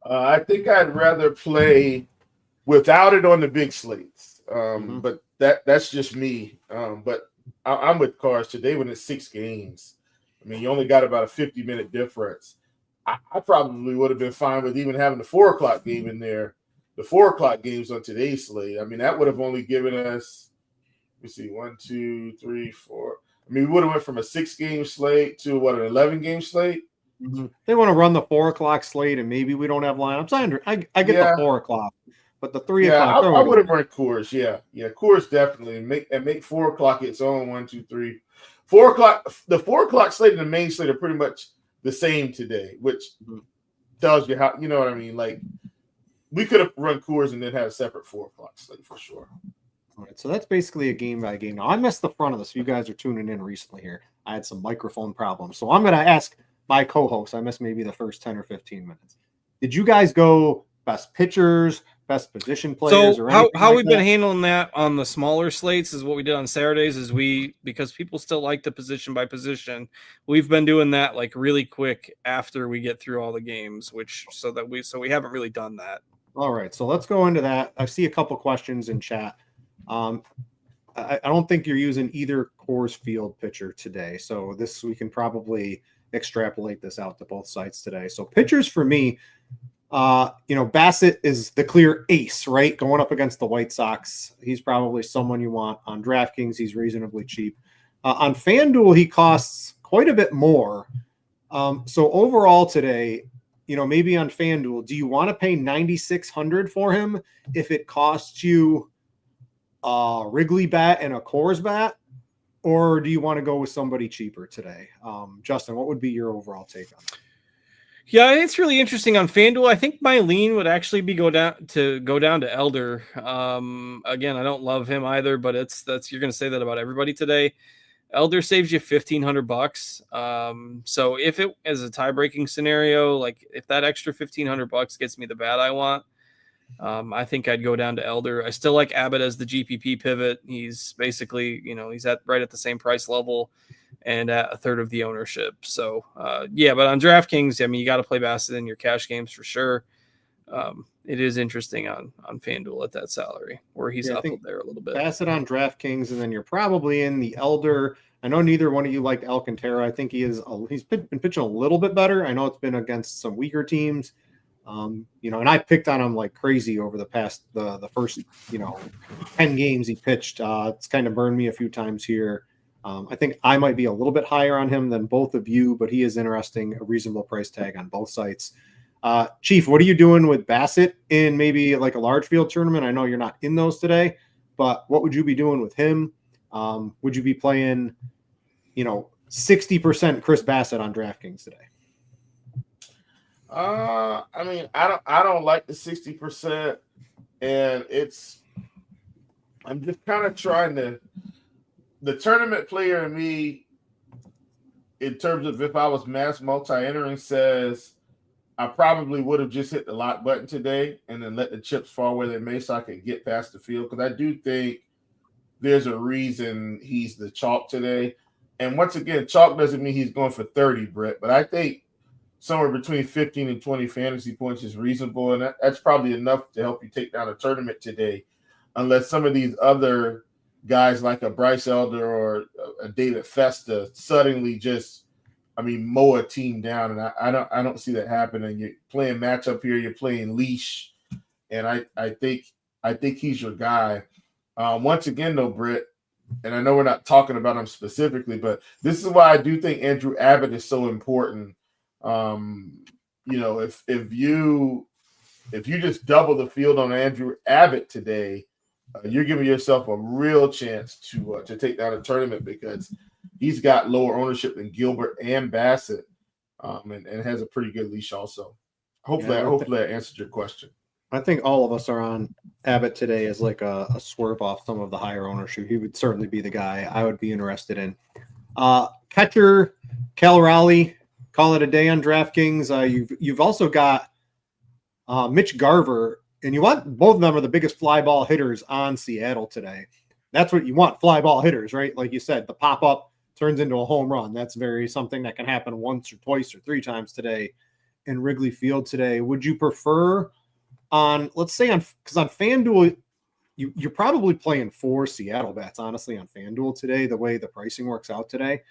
I think I'd rather play without it on the big slates. But that's just me. But I'm with Cars today when it's 6 games. I mean, you only got about a 50-minute difference. I probably would have been fine with even having the 4 o'clock game in there. The 4 o'clock games on today's slate. I mean, that would have only given us, let me see, 1, 2, 3, 4. I mean, we would have went from a 6-game slate to an 11-game slate. Mm-hmm. They want to run the 4 o'clock slate, and maybe we don't have lineups. I get the 4 o'clock, but the 3 o'clock. I would have run Coors. Yeah, Coors definitely, and make 4 o'clock its own. 1, 2, 3, 4 o'clock. The 4 o'clock slate and the main slate are pretty much the same today, which tells you how, you know what I mean? Like, we could have run Coors and then had a separate 4 o'clock slate for sure. All right, so that's basically a game by game. Now I missed the front of this. You guys are tuning in recently here. I had some microphone problems, so I'm going to ask my co-host. I missed maybe the first 10 or 15 minutes. Did you guys go best pitchers, best position players? So or how like we've been handling that on the smaller slates is what we did on Saturdays. Is because people still like the position by position, we've been doing that like really quick after we get through all the games, so we haven't really done that. All right, so let's go into that. I see a couple questions in chat. I don't think you're using either Coors Field pitcher today, so we can probably extrapolate this out to both sites today. So pitchers for me, Bassett is the clear ace, right? Going up against the White Sox, he's probably someone you want on DraftKings. He's reasonably cheap. On FanDuel, he costs quite a bit more. So overall today, maybe on FanDuel, do you want to pay $9,600 for him if it costs you a Wrigley bat and a Coors bat, or do you want to go with somebody cheaper today? Justin, what would be your overall take on that? Yeah, it's really interesting on FanDuel. I think my lean would actually be go down to Elder. Again, I don't love him either, but you're going to say that about everybody today. Elder saves you $1,500. So if it is a tie-breaking scenario, like if that extra $1,500 gets me the bat I want, I think I'd go down to Elder. I still like Abbott as the GPP pivot. He's basically, he's right at the same price level and at a third of the ownership. So, but on DraftKings, I mean, you got to play Bassett in your cash games for sure. It is interesting on FanDuel at that salary where he's up there a little bit. Bassett on DraftKings, and then you're probably in the Elder. I know neither one of you liked Alcantara. I think he's been pitching a little bit better. I know it's been against some weaker teams. And I picked on him like crazy over the past the first 10 games he pitched. It's kind of burned me a few times here. I think I might be a little bit higher on him than both of you, but he is interesting, a reasonable price tag on both sites. Chief, what are you doing with Bassett in maybe like a large field tournament? I know you're not in those today, but what would you be doing with him? Would you be playing, 60% Chris Bassett on DraftKings today? I mean, I don't like the 60%, and I'm just kind of trying to. The tournament player in me, in terms of if I was mass multi-entering, says I probably would have just hit the lock button today and then let the chips fall where they may so I could get past the field, because I do think there's a reason he's the chalk today. And once again, chalk doesn't mean he's going for 30, Brett, but I think somewhere between 15 and 20 fantasy points is reasonable, and that's probably enough to help you take down a tournament today, unless some of these other guys like a Bryce Elder or a David Festa suddenly mow a team down, and I don't see that happening. You're playing matchup here, you're playing leash, and I think he's your guy. Once again, though, Britt, and I know we're not talking about him specifically, but this is why I do think Andrew Abbott is so important. If you just double the field on Andrew Abbott today, you're giving yourself a real chance to take down a tournament, because he's got lower ownership than Gilbert and Bassett, and has a pretty good leash also. Hopefully I answered your question. I think all of us are on Abbott today as like a swerve off some of the higher ownership. He would certainly be the guy I would be interested in. Catcher, Cal Raleigh, call it a day on DraftKings. You've also got Mitch Garver, and you want both of them are the biggest fly ball hitters on Seattle today. That's what you want, fly ball hitters, right? Like you said, the pop up turns into a home run. That's something that can happen once or twice or three times today in Wrigley Field today. Would you prefer because on FanDuel, you're probably playing 4 Seattle bats, honestly, on FanDuel today, the way the pricing works out today.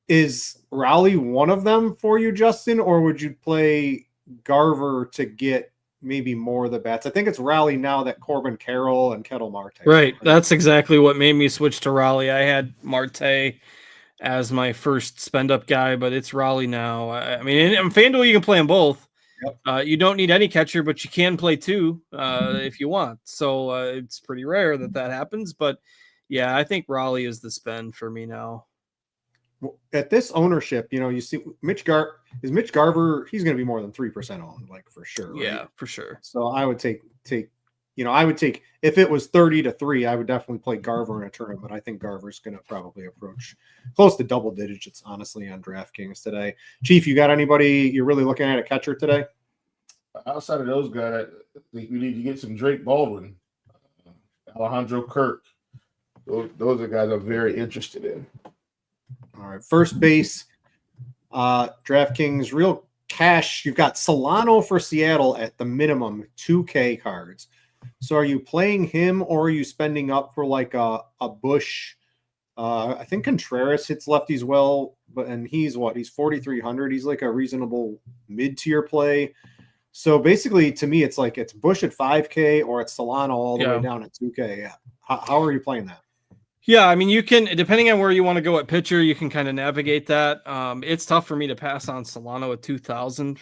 Is Raleigh one of them for you, Justin, or would you play Garver to get maybe more of the bats? I think it's Raleigh now that Corbin Carroll and Kettle Marte. Right. That's exactly what made me switch to Raleigh. I had Marte as my first spend up guy, but it's Raleigh now. I mean, in FanDuel, you can play them both. Yep. You don't need any catcher, but you can play 2 if you want. So it's pretty rare that happens. But yeah, I think Raleigh is the spend for me now. At this ownership, you see Mitch Garver, he's going to be more than 3% owned, like for sure. Right? Yeah, for sure. So I would take I would take, if it was 30-3, I would definitely play Garver in a tournament. I think Garver's going to probably approach close to double digits, honestly, on DraftKings today. Chief, you got anybody you're really looking at a catcher today? Outside of those guys, I think we need to get some Drake Baldwin, Alejandro Kirk. Those are guys I'm very interested in. All right, first base, DraftKings, real cash. You've got Solano for Seattle at the minimum 2K cards. So are you playing him, or are you spending up for like a Bush? I think Contreras hits lefties well, and he's 4,300. He's like a reasonable mid-tier play. So basically, to me, it's like it's Bush at 5K or it's Solano all the way down at 2K. How are you playing that? Yeah, I mean, you can, depending on where you want to go at pitcher, you can kind of navigate that. It's tough for me to pass on Solano at 2,000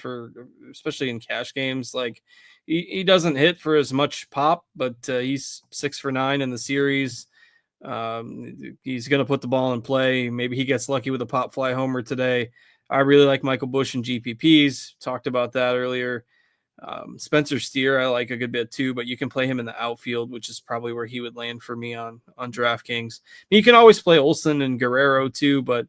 especially in cash games. Like he doesn't hit for as much pop, but he's 6 for 9 in the series. He's going to put the ball in play. Maybe he gets lucky with a pop fly homer today. I really like Michael Bush and GPPs. Talked about that earlier. Spencer Steer, I like a good bit too, but you can play him in the outfield, which is probably where he would land for me on DraftKings. You can always play Olsen and Guerrero too, but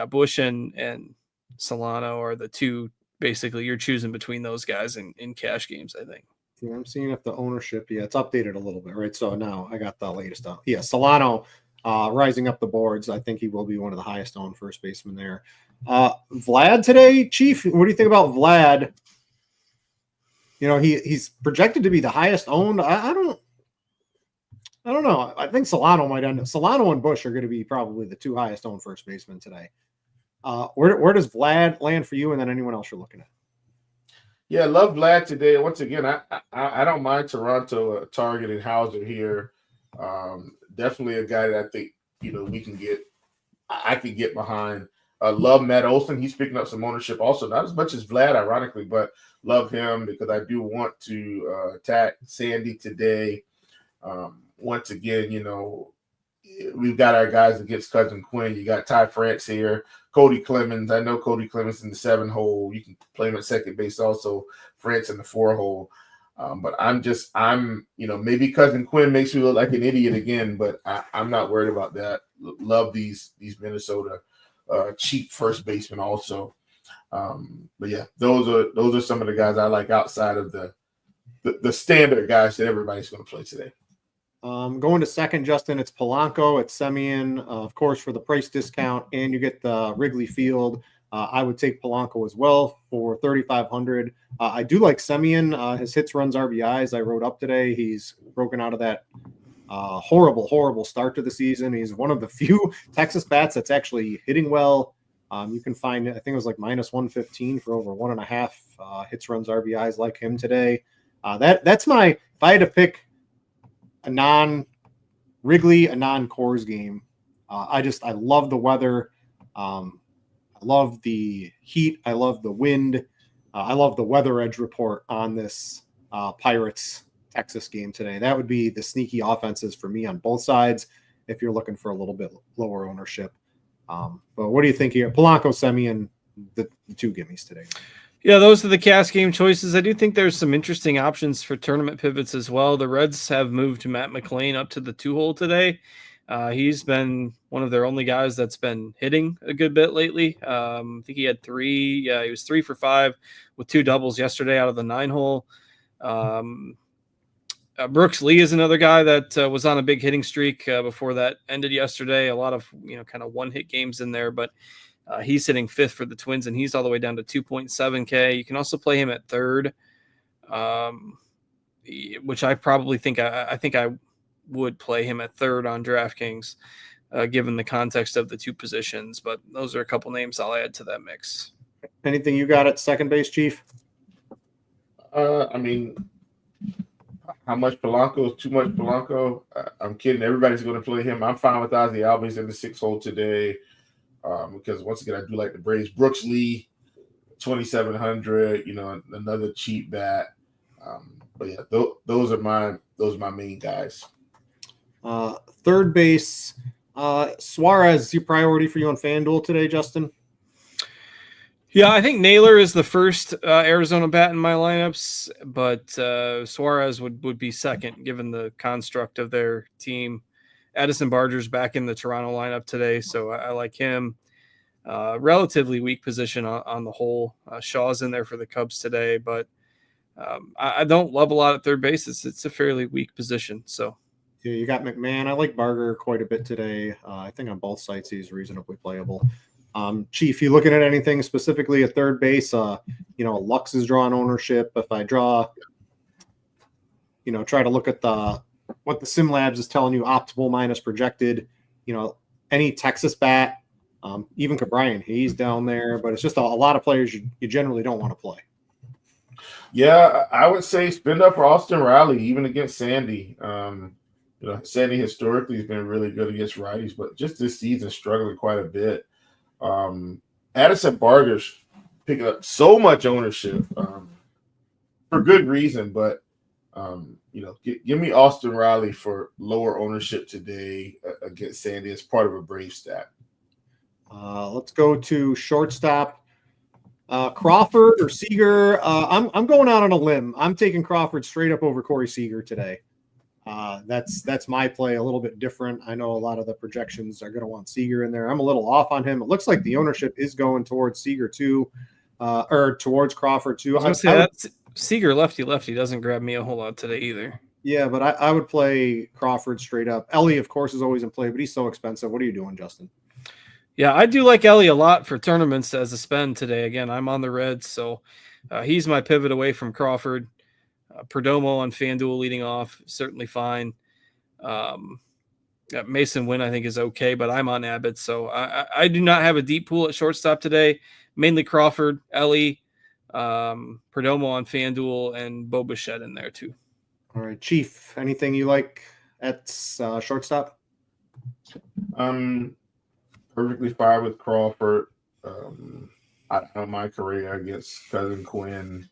Bush and Solano are the two. Basically, you're choosing between those guys in cash games, I think. Yeah, I'm seeing if the ownership, it's updated a little bit, right? So now I got the latest up. Yeah, Solano rising up the boards. I think he will be one of the highest owned first basemen there. Vlad today, Chief, what do you think about Vlad? He's projected to be the highest owned. I don't know. I think Solano might end up. Solano and Bush are going to be probably the two highest owned first basemen today. Where does Vlad land for you, and then anyone else you're looking at? Yeah, love Vlad today. Once again, I don't mind Toronto targeting Hauser here. Definitely a guy that I think we can get. I could get behind. Love Matt Olson. He's picking up some ownership also, not as much as Vlad, ironically, but love him because I do want to attack Sandy today. Once again, we've got our guys against Cousin Quinn. You got Ty France here, Cody Clemens. I know Cody Clemens in the 7 hole. You can play him at second base also. France in the 4 hole. But I'm maybe Cousin Quinn makes me look like an idiot again, but I'm not worried about that. Love these Minnesota cheap first baseman also. But yeah, those are some of the guys I like outside of the standard guys that everybody's going to play today. Going to second, Justin, it's Polanco, it's Semien, of course, for the price discount, and you get the Wrigley Field. I would take Polanco as well for 3,500. I do like Semien. His hits, runs, RBIs. I wrote up today. He's broken out of that horrible start to the season. He's one of the few Texas bats that's actually hitting well. You can find, I think it was like minus 115 for over 1.5 hits, runs, RBIs like him today. That's my, if I had to pick a non-Wrigley, a non-Coors game, I love the weather. I love the heat. I love the wind. I love the weather edge report on this Pirates Texas game today. That would be the sneaky offenses for me on both sides if you're looking for a little bit lower ownership. But what do you think here? Polanco, Semien, the two gimmies today. Yeah, those are the cash game choices. I do think there's some interesting options for tournament pivots as well. The Reds have moved Matt McLain up to the 2-hole today. He's been one of their only guys that's been hitting a good bit lately. I think he had 3. Yeah, he was 3 for 5 with 2 doubles yesterday out of the 9-hole. Brooks Lee is another guy that was on a big hitting streak before that ended yesterday. A lot of kind of one-hit games in there, but he's sitting 5th for the Twins, and he's all the way down to 2.7K. You can also play him at 3rd, which I probably think I think I would play him at 3rd on DraftKings, given the context of the two positions. But those are a couple names I'll add to that mix. Anything you got at second base, Chief? I mean, how much Polanco is too much Polanco? I'm kidding. Everybody's going to play him. I'm fine with Ozzie Albies in the 6 hole today. Because once again, I do like the Braves. Brooks Lee, 2,700. Another cheap bat. But yeah, those are my main guys. Third base, Suarez, your priority for you on FanDuel today, Justin? Yeah, I think Naylor is the first Arizona bat in my lineups, but Suarez would be second given the construct of their team. Addison Barger's back in the Toronto lineup today, so I like him. Relatively weak position on the whole. Shaw's in there for the Cubs today, but I don't love a lot at third base. It's a fairly weak position. So Yeah, you got McMahon. I like Barger quite a bit today. I think on both sites he's reasonably playable. Chief, you looking at anything specifically at third base? Lux is drawing ownership. If I draw, try to look at what the SimLabs is telling you, optimal minus projected, any Texas bat, even Cabrian, he's down there, but it's just a lot of players you generally don't want to play. Yeah, I would say spend up for Austin Riley, even against Sandy. Sandy historically has been really good against righties, but just this season struggling quite a bit. Addison Barger's picking up so much ownership for good reason, but give me Austin Riley for lower ownership today against Sandy as part of a Brave stack. Let's go to shortstop. Crawford or Seager. I'm going out on a limb. I'm taking Crawford straight up over Corey Seager today. That's my play, a little bit different. I know a lot of the projections are going to want Seager in there. I'm a little off on him. It looks like the ownership is going towards Seager too, or towards Crawford too. Seager lefty doesn't grab me a whole lot today either. Yeah, but I would play Crawford straight up. Ellie, of course, is always in play, but he's so expensive. What are you doing, Justin? Yeah, I do like Ellie a lot for tournaments as a spend today. Again, I'm on the Reds, so he's my pivot away from Crawford. Perdomo on FanDuel leading off, certainly fine. Mason Wynn, I think, is okay, but I'm on Abbott, so I do not have a deep pool at shortstop today. Mainly Crawford, Ellie, Perdomo on FanDuel, and Bo Bichette in there too. All right, Chief, anything you like at shortstop? Perfectly fine with Crawford. I don't mind Correa against Cousin Quinn.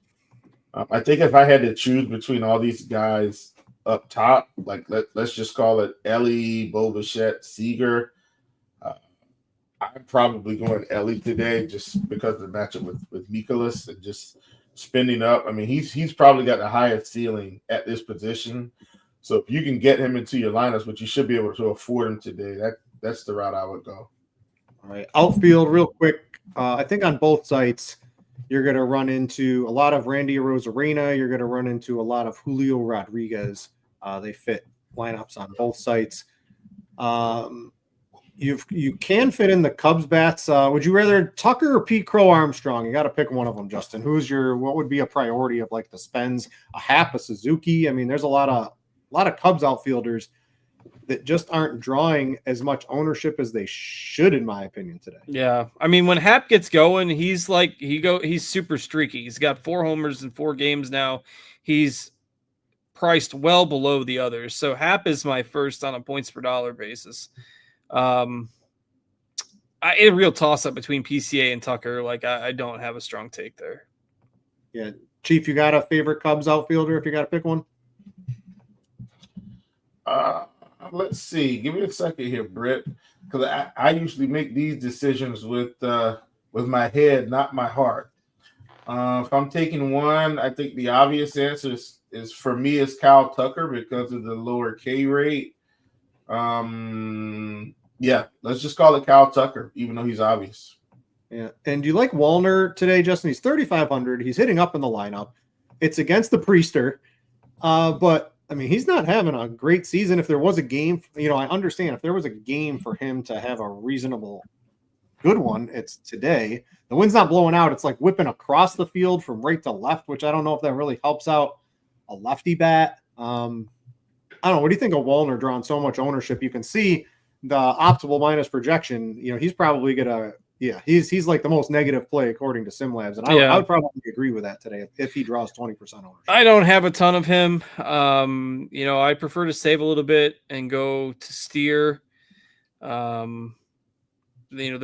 I think if I had to choose between all these guys up top, like let's just call it Ellie, Bo Bichette, Seager, I'm probably going Ellie today just because of the matchup with Mikolas and just spending up. I mean, he's probably got the highest ceiling at this position. So if you can get him into your lineups, but you should be able to afford him today, that's the route I would go. All right, outfield real quick. I think on both sites, you're going to run into a lot of Randy Arozarena. You're going to run into a lot of Julio Rodriguez. They fit lineups on both sites. You can fit in the Cubs bats. Would you rather Tucker or Pete Crow Armstrong? You got to pick one of them, Justin. What would be a priority of like the spends? A Happ, a Suzuki? I mean, there's a lot of Cubs outfielders that just aren't drawing as much ownership as they should, in my opinion, today. Yeah. I mean, when Happ gets going, he's super streaky. He's got 4 homers in 4 games now. He's priced well below the others. So Happ is my first on a points per dollar basis. A real toss up between PCA and Tucker. Like I don't have a strong take there. Yeah. Chief, you got a favorite Cubs outfielder if you got to pick one? Let's see. Give me a second here, Britt, because I usually make these decisions with my head, not my heart. If I'm taking one, I think the obvious answer is for me is Kyle Tucker because of the lower K rate. Yeah, let's just call it Kyle Tucker, even though he's obvious. Yeah, and do you like Wallner today, Justin? He's 3,500. He's hitting up in the lineup. It's against the Priester, but I mean, he's not having a great season. If there was a game, I understand if there was a game for him to have a reasonable good one, it's today. The wind's not blowing out. It's like whipping across the field from right to left, which I don't know if that really helps out a lefty bat. I don't know. What do you think of Wallner drawing so much ownership? You can see the optimal minus projection. He's probably going to, he's like the most negative play according to SimLabs. And I would probably agree with that today if he draws 20% ownership. I don't have a ton of him. I prefer to save a little bit and go to Steer. The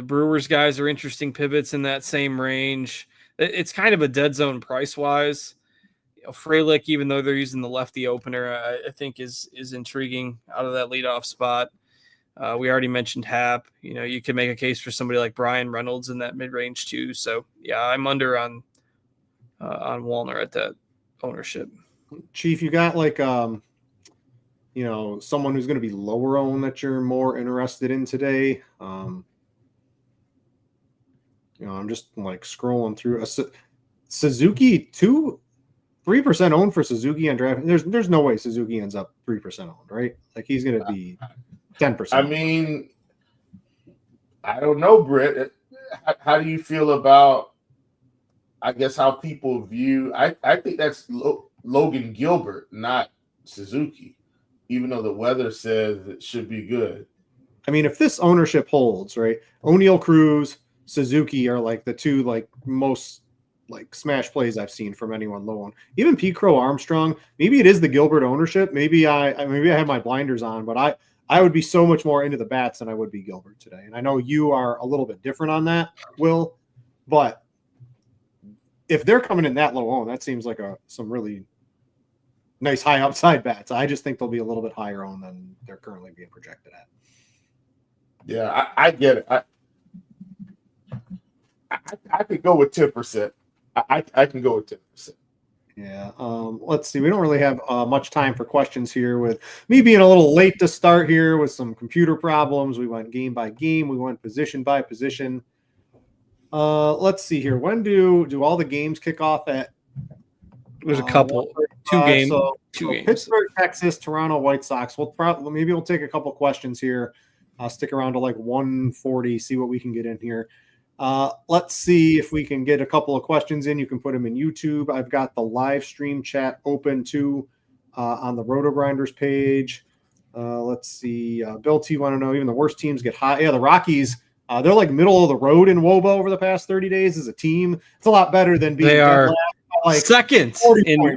Brewers guys are interesting pivots in that same range. It's kind of a dead zone price wise. Frelick, even though they're using the lefty opener, I think is intriguing out of that leadoff spot. We already mentioned Hap. You could make a case for somebody like Brian Reynolds in that mid-range too. So yeah, I'm under on Wallner at that ownership. Chief, you got like someone who's going to be lower owned that you're more interested in today. I'm just like scrolling through Suzuki 3% owned for Suzuki on draft. There's no way Suzuki ends up 3% owned, right? Like he's going to be 10%. I mean, I don't know, Britt. How do you feel about, I guess, how people view? I think that's Logan Gilbert, not Suzuki, even though the weather says it should be good. I mean, if this ownership holds, right? O'Neal Cruz, Suzuki are like the two like most like smash plays I've seen from anyone low on. Even Pete Crow Armstrong. Maybe it is the Gilbert ownership. Maybe I have my blinders on, but I would be so much more into the bats than I would be Gilbert today. And I know you are a little bit different on that, Will, but if they're coming in that low owned, that seems like some really nice high upside bats. I just think they'll be a little bit higher owned than they're currently being projected at. Yeah, I get it. I could go with 10%. I can go with 10%. Yeah. Let's see. We don't really have much time for questions here with me being a little late to start here with some computer problems. We went game by game. We went position by position. Let's see here. When do all the games kick off at? There's a couple. Two games. Pittsburgh, Texas, Toronto, White Sox. We'll take a couple questions here. Stick around to like 1:40. See what we can get in here. Let's see if we can get a couple of questions in. You can put them in YouTube. I've got the live stream chat open too on the Roto Grinders page. Let's see. Bill T want to know even the worst teams get high. Yeah, the Rockies. They're like middle of the road in WOBA over the past 30 days as a team. It's a lot better than being. They are like second.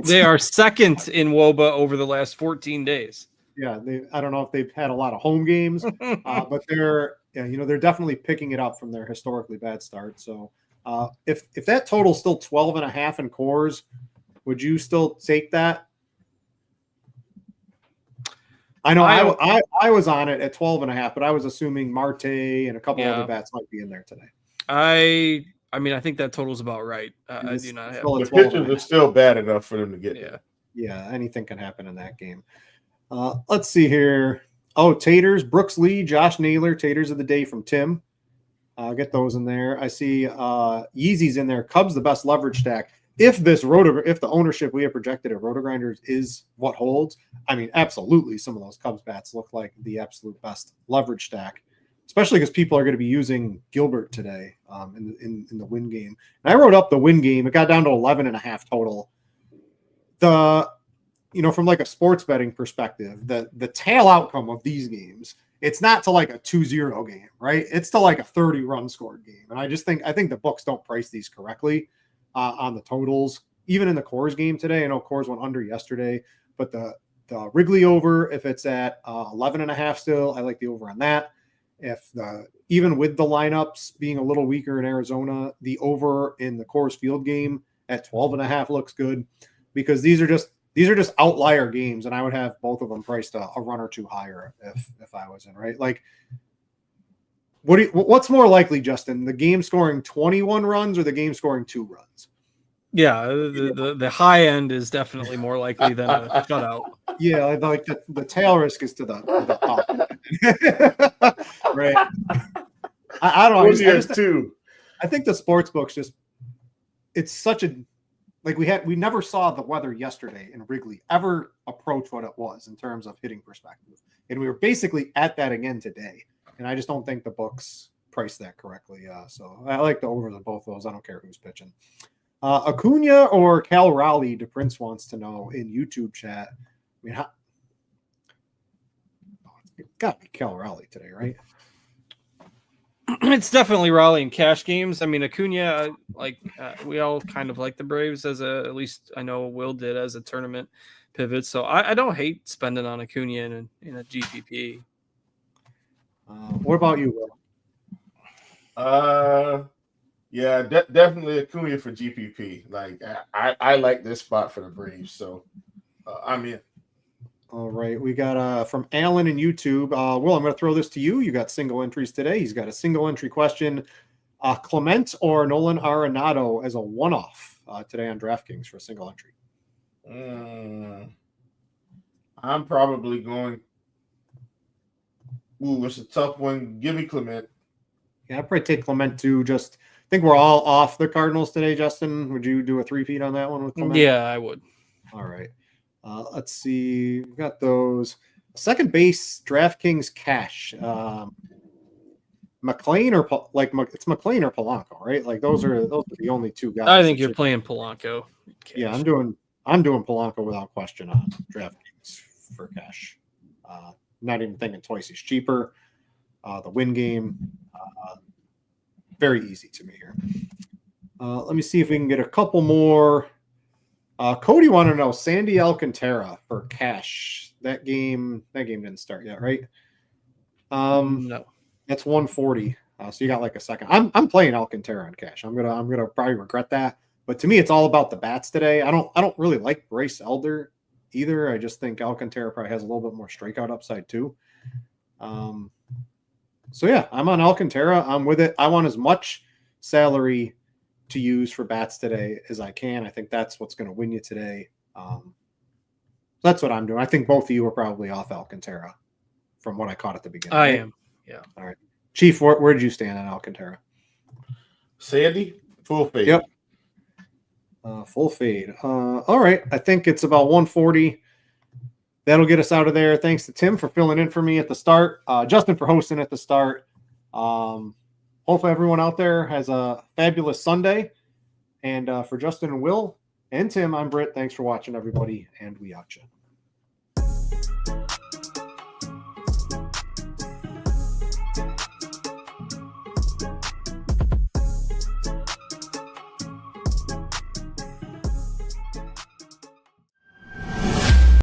They are second in WOBA over the last 14 days. Yeah, I don't know if they've had a lot of home games, but they're definitely picking it up from their historically bad start. So if that total's still 12.5 in Coors, would you still take that? I know I was on it at 12.5, but I was assuming Marte and a couple other bats might be in there today. I mean, I think that total's about right. I do not have the pitchers are still bad enough for them to get there. Yeah, anything can happen in that game. Let's see here. Oh, Taters, Brooks Lee, Josh Naylor, Taters of the day from Tim. Get those in there. I see Yeezy's in there. Cubs the best leverage stack. If the ownership we have projected at Roto Grinders is what holds, I mean, absolutely, some of those Cubs bats look like the absolute best leverage stack, especially because people are going to be using Gilbert today in the win game. And I wrote up the win game. It got down to 11.5 total. From like a sports betting perspective, the tail outcome of these games, it's not to like a 2-0 game, right? It's to like a 30-run scored game. And I think the books don't price these correctly on the totals. Even in the Coors game today, I know Coors went under yesterday, but the Wrigley over, if it's at 11.5 still, I like the over on that. Even with the lineups being a little weaker in Arizona, the over in the Coors Field game at 12.5 looks good because these are just outlier games, and I would have both of them priced a run or two higher if I was in, right? Like, what's more likely, Justin? The game scoring 21 runs or the game scoring 2 runs? Yeah, the high end is definitely more likely than a shutout. Yeah, like the tail risk is to the up. Right. I don't know. I think the sports books it's such a like we never saw the weather yesterday in Wrigley ever approach what it was in terms of hitting perspective. And we were basically at that again today. And I just don't think the books price that correctly. So I like the overs on both of those. I don't care who's pitching. Acuna or Cal Raleigh, DePrince wants to know in YouTube chat. I mean, it's got to be Cal Raleigh today, right? It's definitely Raleigh in cash games. I mean, Acuna, we all kind of like the Braves at least I know Will did as a tournament pivot. So I don't hate spending on Acuna in a GPP. What about you, Will? Yeah, definitely Acuna for GPP. Like I like this spot for the Braves, so I'm in. All right, we got from Alan in YouTube. Will, I'm going to throw this to you. You got single entries today. He's got a single entry question. Clement or Nolan Arenado as a one-off today on DraftKings for a single entry. I'm probably going. Ooh, it's a tough one. Give me Clement. Yeah, I'd probably take Clement too. Just I think we're all off the Cardinals today, Justin. Would you do a 3-peat on that one with Clement? Yeah, I would. All right. Let's see. We've got those. Second base, DraftKings cash. McLean or it's McLean or Polanco, right? Like those are the only two guys. I think you're playing Polanco. Yeah, I'm doing Polanco without question on DraftKings for cash. Not even thinking twice. He's cheaper. The win game, very easy to me here. Let me see if we can get a couple more. Cody wanted to know Sandy Alcantara for cash. That game didn't start yet, right? No. That's 140. So you got like a second. I'm playing Alcantara on cash. I'm gonna probably regret that. But to me, it's all about the bats today. I don't really like Bryce Elder either. I just think Alcantara probably has a little bit more strikeout upside too. So yeah, I'm on Alcantara. I'm with it. I want as much salary to use for bats today as I can. I think that's what's going to win you today. That's what I'm doing. I think both of you are probably off Alcantara from what I caught at the beginning. I right? am. Yeah. All right. Chief, where did you stand on Alcantara? Sandy, full fade. Yep. Full fade. All right. I think it's about 140. That'll get us out of there. Thanks to Tim for filling in for me at the start. Justin for hosting at the start. Hopefully everyone out there has a fabulous Sunday. And for Justin and Will and Tim, I'm Britt. Thanks for watching, everybody. And we out you.